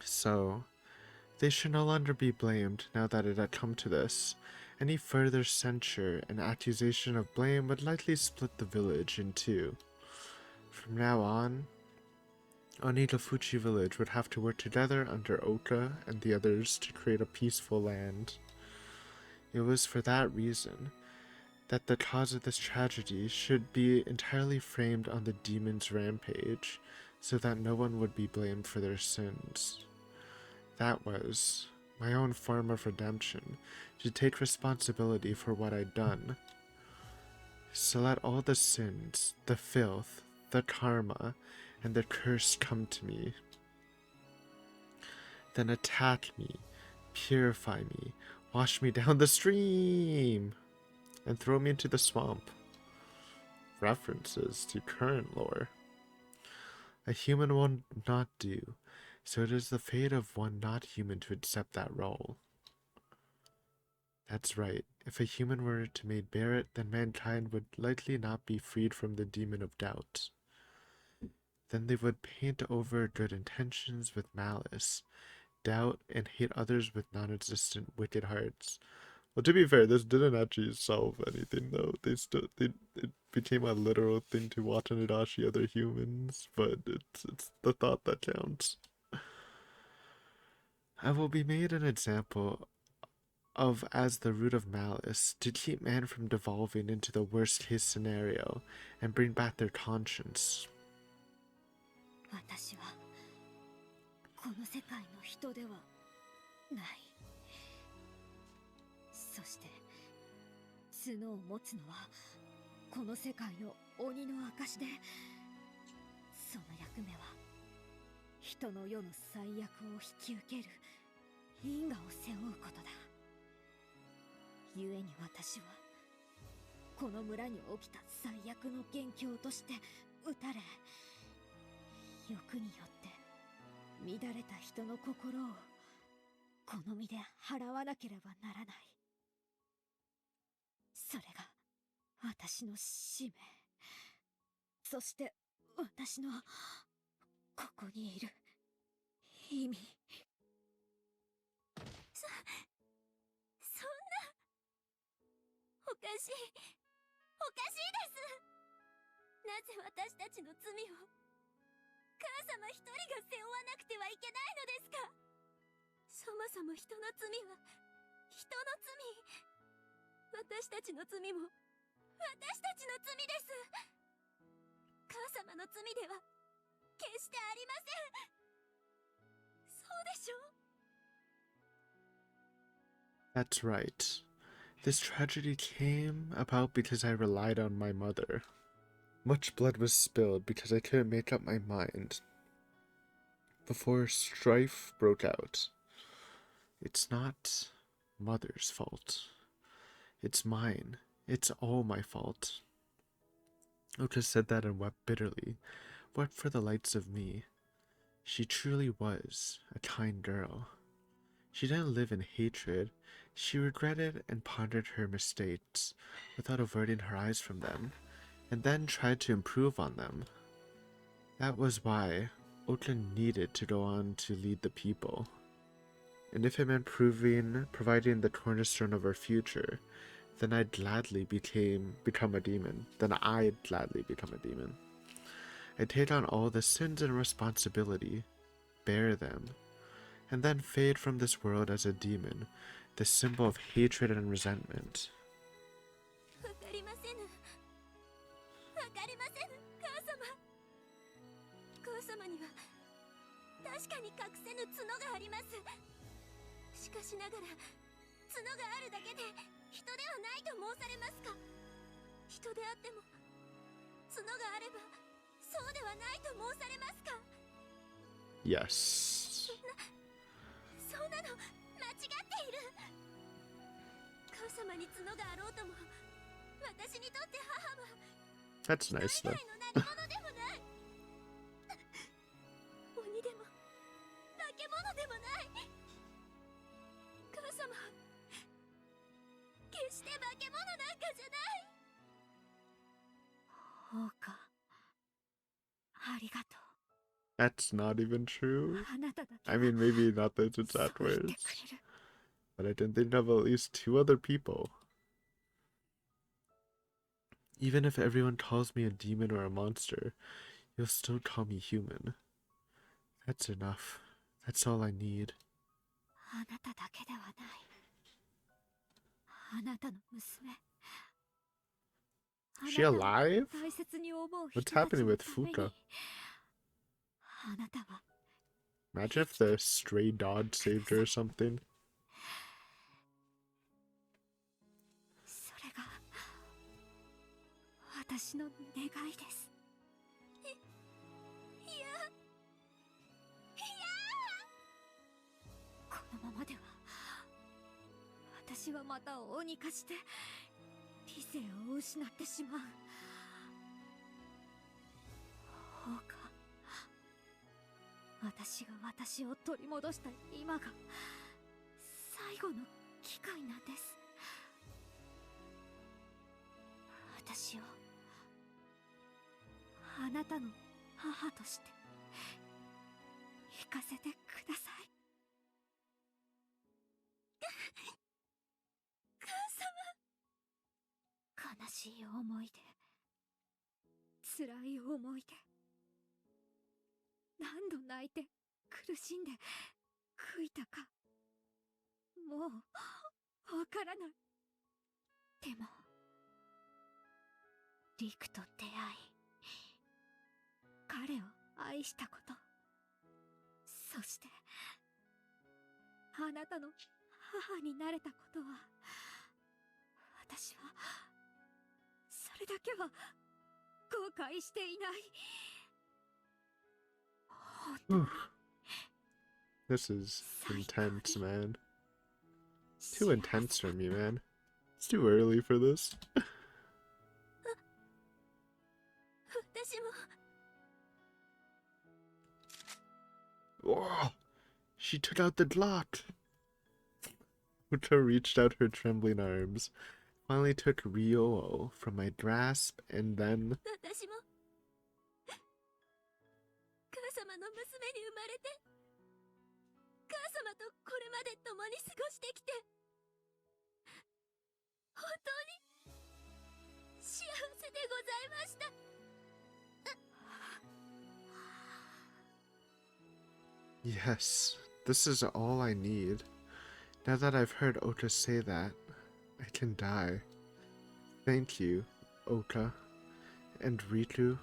So, they should no longer be blamed now that it had come to this. Any further censure and accusation of blame would likely split the village in two. From now on, Onidofuchi village would have to work together under Oka and the others to create a peaceful land. It was for that reason that the cause of this tragedy should be entirely framed on the demon's rampage, so that no one would be blamed for their sins. That was my own form of redemption, to take responsibility for what I'd done. So let all the sins, the filth, the karma, and the curse come to me. Then attack me, purify me, wash me down the stream, and throw me into the swamp. References to current lore. A human will not do, so it is the fate of one not human to accept that role. That's right. If a human were to be bear it, then mankind would likely not be freed from the demon of doubt. Then they would paint over good intentions with malice, doubt and hate others with non-existent wicked hearts. Well, to be fair, this didn't actually solve anything, though. It became a literal thing to watch and Higurashi other humans, but it's the thought that counts. I will be made an example of as the root of malice to keep man from devolving into the worst case scenario and bring back their conscience.
私はこの世界の人ではない。そして角を持つのはこの世界の鬼の証で、その役目は人の世の最悪を引き受ける因果を背負うことだ。故に私はこの村に起きた最悪の元凶として撃たれ、欲によって乱れた人の心を好みで払わなければならない。それが私の使命。そして私のここにいる意味。そんな、おかしいです。なぜ私たちの罪を母様一人が背負わなくてはいけないのですか？そもそも人の罪は人の罪。私たちの罪も私たちの罪です。母様の罪では決してありません。そうでしょう？
That's right. This tragedy came about because I relied on my mother. Much blood was spilled because I couldn't make up my mind before strife broke out. It's not mother's fault. It's mine. It's all my fault. Ota said that and wept bitterly, wept for the lights of me. She truly was a kind girl. She didn't live in hatred. She regretted and pondered her mistakes without averting her eyes from them, and then tried to improve on them. That was why Ota needed to go on to lead the people. And if it meant providing the cornerstone of our future, then I'd gladly become a demon. I'd take on all the sins and responsibility, bear them, and then fade from this world as a demon, the symbol of hatred and resentment.
わかりませぬ。わかりませぬ、母様。母様には確かに隠せぬ角があります。しかしながら角があるだけで人ではないと申されますか？人であっても角があればそうではないと申されますか？
Yes.
そんなの間違っている。母様に角があろうとも私にとって母は
That's nice
人以
though.
外の何者でもない。鬼でも化け物でもない。母様は決して化け物なんかじゃない。そうか。ありがとう。
That's not even true.
あなただけ
I mean, maybe not those exact
そう言って
words,
くれる。
but I can think of at least 2 other people. Even if everyone calls me a demon or a monster, you'll still call me human. That's enough. That's all I need.
あなただけではない。あなたの娘。
Is she alive?
大切に思う
What's
人たち
happening
の
with
ために
Fuka?
あなたは
Imagine if the stray dog saved her or something.
それが私の願いです。いやこのままでは私はまた鬼化して理性を失ってしまう。そうか。私が私を取り戻した今が最後の機会なんです。私をあなたの母として行かせてください。母様。悲しい思い出、辛い思い出、何度泣いて苦しんで悔いたかもうわからない。でもリクと出会い、彼を愛したこと、そしてあなたの母になれたことは、私はそれだけは後悔していない。本当に
This is intense, man. Too intense for me, man. It's too early for this.
私も
Oh, she took out the Glock. Uta reached out her trembling arms, finally took Ryoo from my grasp, and then...
私も母様の娘に生まれて母様とこれまで共に過ごしてきて本当に幸せでございました。
Yes, this is all I need. Now that I've heard Ota say that, I can die. Thank you, Ota. And Ritu,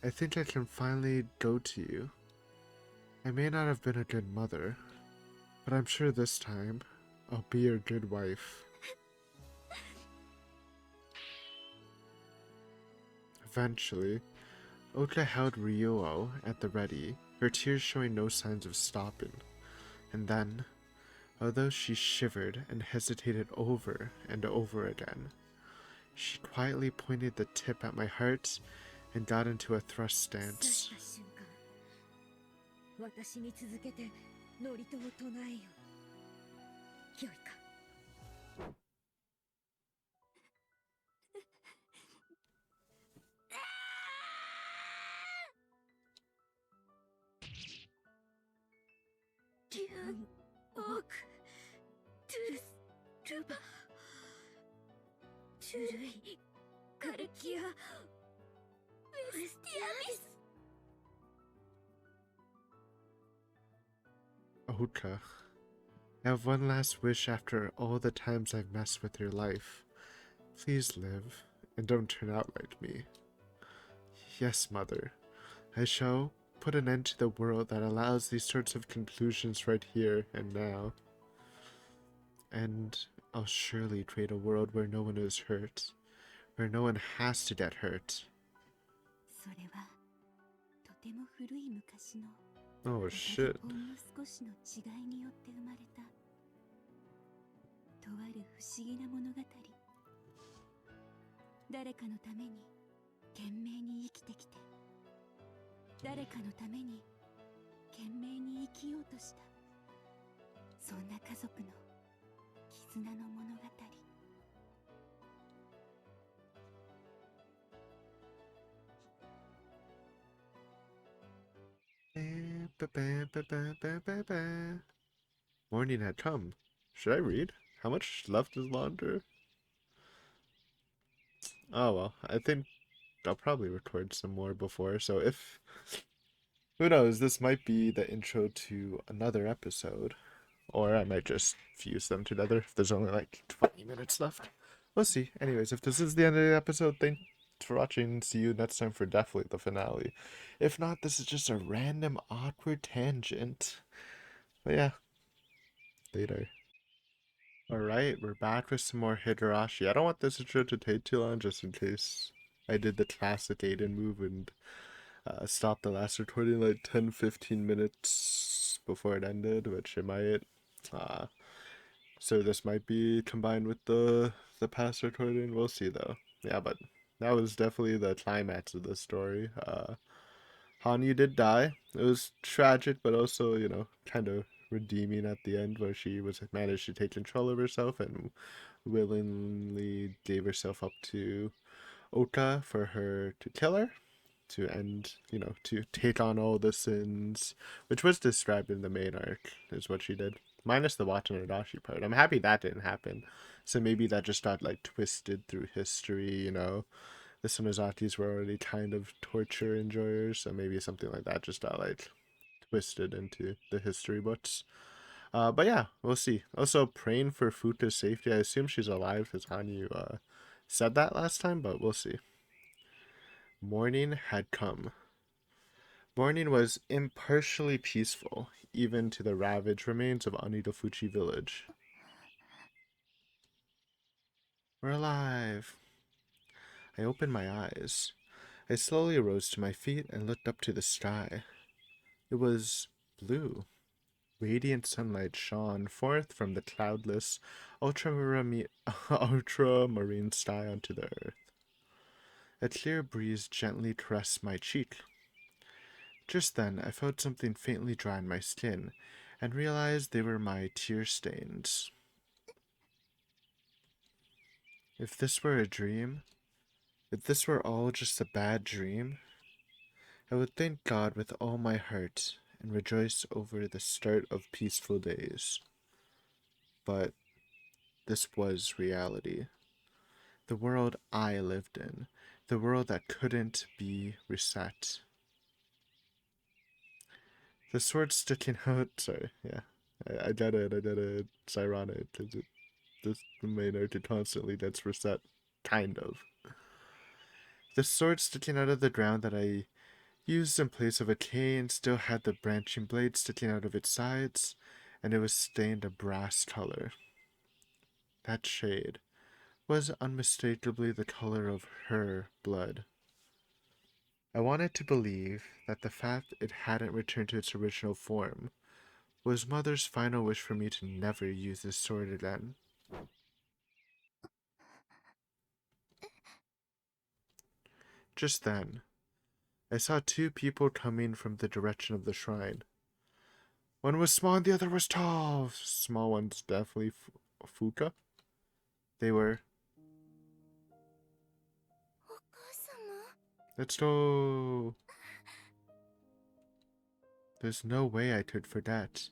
I think I can finally go to you. I may not have been a good mother, but I'm sure this time I'll be your good wife. Eventually, Ota held Ryoo at the ready, her tears showing no signs of stopping. And then, although she shivered and hesitated over and over again, she quietly pointed the tip at my heart and got into a thrust stance.
私に続けて祝詞を唱えよ。良いか。ギュン、オーク、トゥルス、ルバ、トゥルイ、カルキア、ウェスティアミス。
Ota, I have one last wish after all the times I've messed with your life. Please live, and don't turn out like me. Yes, Mother. I shall put an end to the world that allows these sorts of conclusions right here and now. And I'll surely create a world where no one is hurt, where no one has to get hurt.
それはとても古い昔の
Oh shit.
ほんの少しの違いによって生まれたとある不思議な物語。誰かのために懸命に生きてきて、誰かのために懸命に生きようとした、そんな家族の絆の物語。
Morning had come. Should I read? How much left is longer? Oh well, I think I'll probably record some more before, so if... Who knows, this might be the intro to another episode. Or I might just fuse them together if there's only like 20 minutes left. We'll see. Anyways, if this is the end of the episode, thanks for watching. See you next time for definitely the finale. If not, this is just a random awkward tangent. But yeah, later. Alright, we're back with some more Higurashi. I don't want this intro to take too long just in case I did the classic Aiden move and stopped the last recording like 10-15 minutes before it ended, which it might. So this might be combined with the past recording. We'll see though. Yeah, but that was definitely the climax of the story. Hanyu did die. It was tragic, but also, you know, kind of redeeming at the end, where she was managed to take control of herself and willingly gave herself up to Ota for her to kill her, to end, you know, to take on all the sins, which was described in the main arc, is what she did. Minus the Watanabe part. I'm happy that didn't happen. So maybe that just got, like, twisted through history, you know. The Sonozatis were already kind of torture enjoyers, so maybe something like that just got, like, twisted into the history books. But yeah, we'll see. Also, praying for Futa's safety. I assume she's alive because Hanyu said that last time, but we'll see. Morning had come. Morning was impartially peaceful, even to the ravaged remains of Onidofuchi village. We're alive. I opened my eyes. I slowly rose to my feet and looked up to the sky. It was blue. Radiant sunlight shone forth from the cloudless, ultramarine sky onto the earth. A clear breeze gently caressed my cheek. Just then, I felt something faintly dry on my skin, and realized they were my tear stains. If this were a dream, if this were all just a bad dream, I would thank God with all my heart and rejoice over the start of peaceful days. But this was reality. The world I lived in. The world that couldn't be reset. The sword sticking out. Sorry, yeah. I did it. It's ironic because the main arc constantly gets reset. Kind of. The sword sticking out of the ground that I used in place of a cane still had the branching blade sticking out of its sides, and it was stained a brass color. That shade was unmistakably the color of her blood. I wanted to believe that the fact it hadn't returned to its original form was Mother's final wish for me to never use this sword again. Just then, I saw two people coming from the direction of the shrine. One was small and the other was tall. Small one's definitely Fuka. They were. Let's go. There's no way I could forget.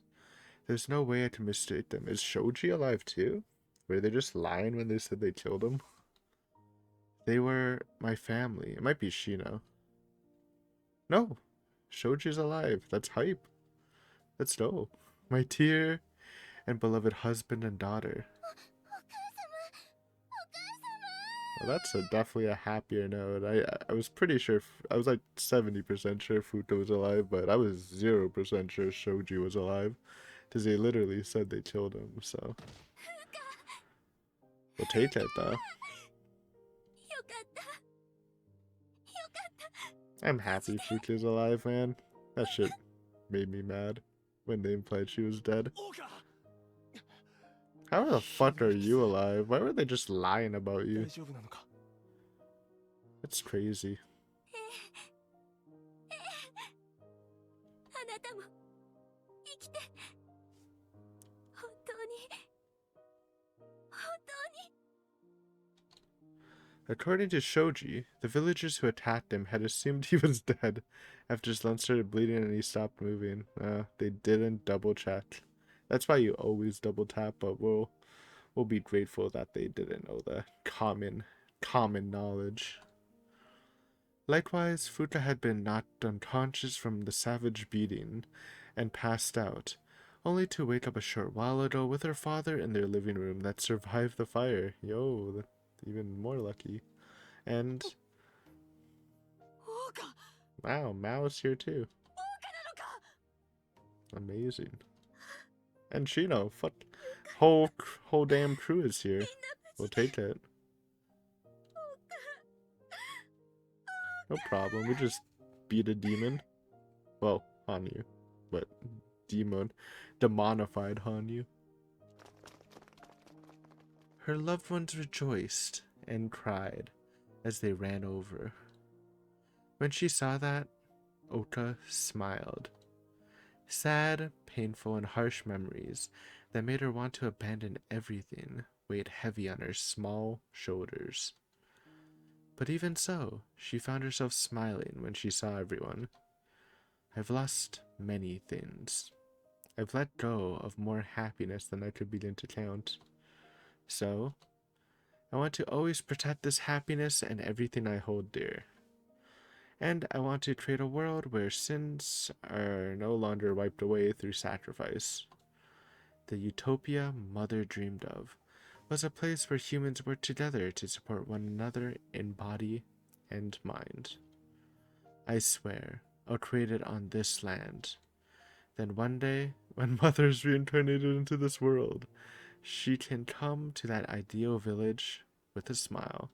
There's no way I could mistake them. Is Shoji alive too? Were they just lying when they said they killed him? They were my family. It might be Shino. No, Shoji's alive. That's hype. That's dope. My dear and beloved husband and daughter. Well, that's definitely a happier note. I was pretty sure, I was like 70% sure Futo was alive, but I was 0% sure Shoji was alive. Because they literally said they killed him, so. We'll take it though. I'm happy Fuka's alive, man. That shit made me mad when they implied she was dead. How the fuck are you alive? Why were they just lying about you? That's crazy. According to Shoji, the villagers who attacked him had assumed he was dead after his lung started bleeding and he stopped moving. They didn't double check. That's why you always double tap, but we'll be grateful that they didn't know the common knowledge. Likewise, Futa had been knocked unconscious from the savage beating and passed out, only to wake up a short while ago with her father in their living room that survived the fire. Yo, that's even more lucky. And wow, Mao's here too. Amazing. And Shino, fuck, whole damn crew is here. We'll take it. No problem. We just beat a demon. Well, Hanyu, but demonified Hanyu. Her loved ones rejoiced and cried as they ran over. When she saw that, Oka smiled. Sad, painful, and harsh memories that made her want to abandon everything weighed heavy on her small shoulders. But even so, she found herself smiling when she saw everyone. I've lost many things. I've let go of more happiness than I could begin to count. So, I want to always protect this happiness and everything I hold dear. And I want to create a world where sins are no longer wiped away through sacrifice. The utopia Mother dreamed of was a place where humans work together to support one another in body and mind. I swear, I'll create it on this land. Then one day, when Mother's reincarnated into this world, she can come to that ideal village with a smile.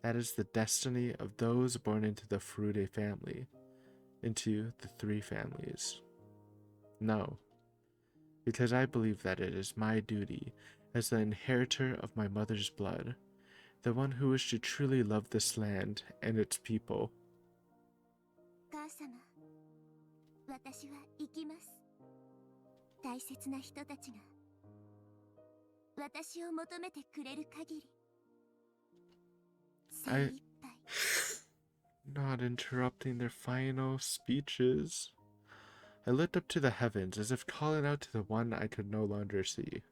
That is the destiny of those born into the Furude family, into the three families. No, because I believe that it is my duty as the inheritor of my mother's blood, the one who wished to truly love this land and its people.
母様、私は行きます。大切な人たちが私を求めてくれる限り、精一杯。
Not interrupting their final speeches. I looked up to the heavens as if calling out to the one I could no longer see.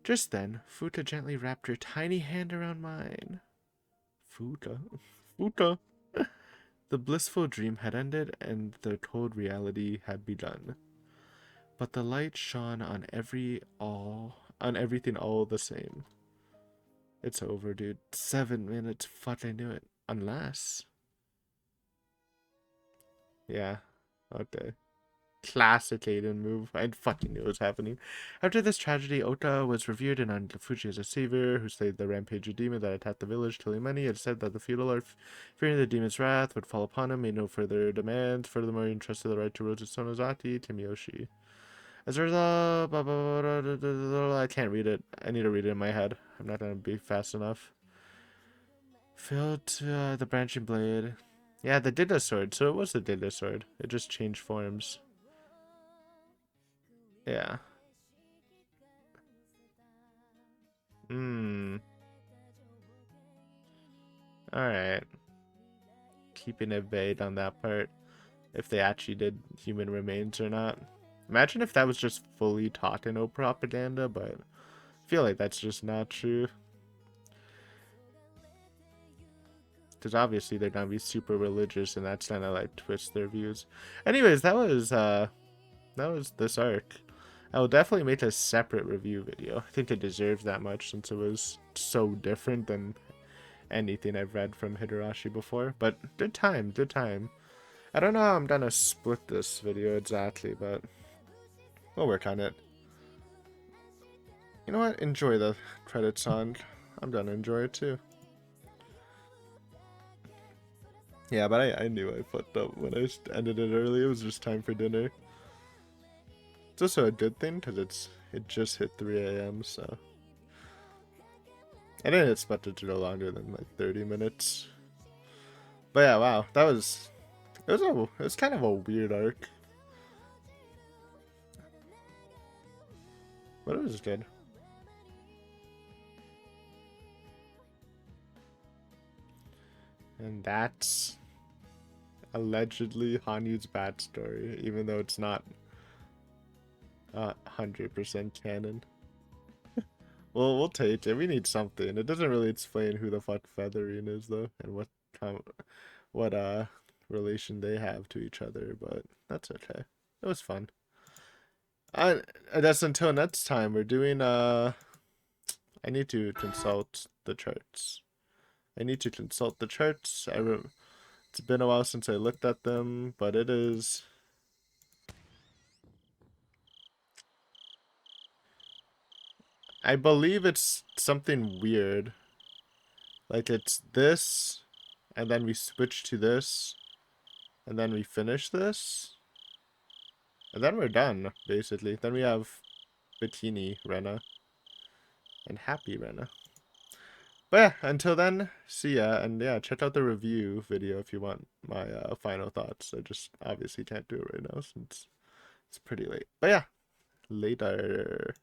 Just then, Futa gently wrapped her tiny hand around mine. Futa? Futa? The blissful dream had ended and the cold reality had begun. But the light shone on everything all the same. It's over, dude. 7 minutes. Fuck, I knew it. Unless. Yeah. Okay. Classic Aiden move. I fucking knew it was happening. After this tragedy, Ota was revered in Fuji as a savior who slayed the rampaging demon that attacked the village, killing many. It said that the feudal lord, fearing the demon's wrath would fall upon him, made no further demands. Furthermore, he entrusted the right to rule to Sonozaki to Miyoshi. As a result, I can't read it. I need to read it in my head. I'm not gonna be fast enough. Filled the branching blade. Yeah, the Dida sword. So it was the Dida sword. It just changed forms. Yeah. Alright. Keeping it vague on that part. If they actually did human remains or not. Imagine if that was just fully Takano propaganda, but I feel like that's just not true. Because obviously they're gonna be super religious and that's gonna like twist their views. Anyways, that was this arc. I will definitely make a separate review video. I think it deserves that much since it was so different than anything I've read from Higurashi before. But good time, good time. I don't know how I'm gonna split this video exactly, but we'll work on it. You know what? Enjoy the credit song. I'm gonna enjoy it too. Yeah, but I knew I fucked up when I ended it early. It was just time for dinner. It's also a good thing because it just hit 3 a.m. so I didn't expect it to go longer than like 30 minutes. But yeah, wow, it was kind of a weird arc, but it was good. And that's allegedly Hanyu's backstory, even though it's not 100% canon. Well, we'll take it. We need something. It doesn't really explain who the fuck Feathering is though, and what relation they have to each other, but that's okay. It was fun. I guess until next time we're doing I need to consult the charts. It's been a while since I looked at them, but it is I believe it's something weird. Like it's this, and then we switch to this, and then we finish this, and then we're done, basically. Then we have Bikini Rena and Happy Rena. But yeah, until then, see ya, and yeah, check out the review video if you want my final thoughts. I just obviously can't do it right now since it's pretty late. But yeah, later.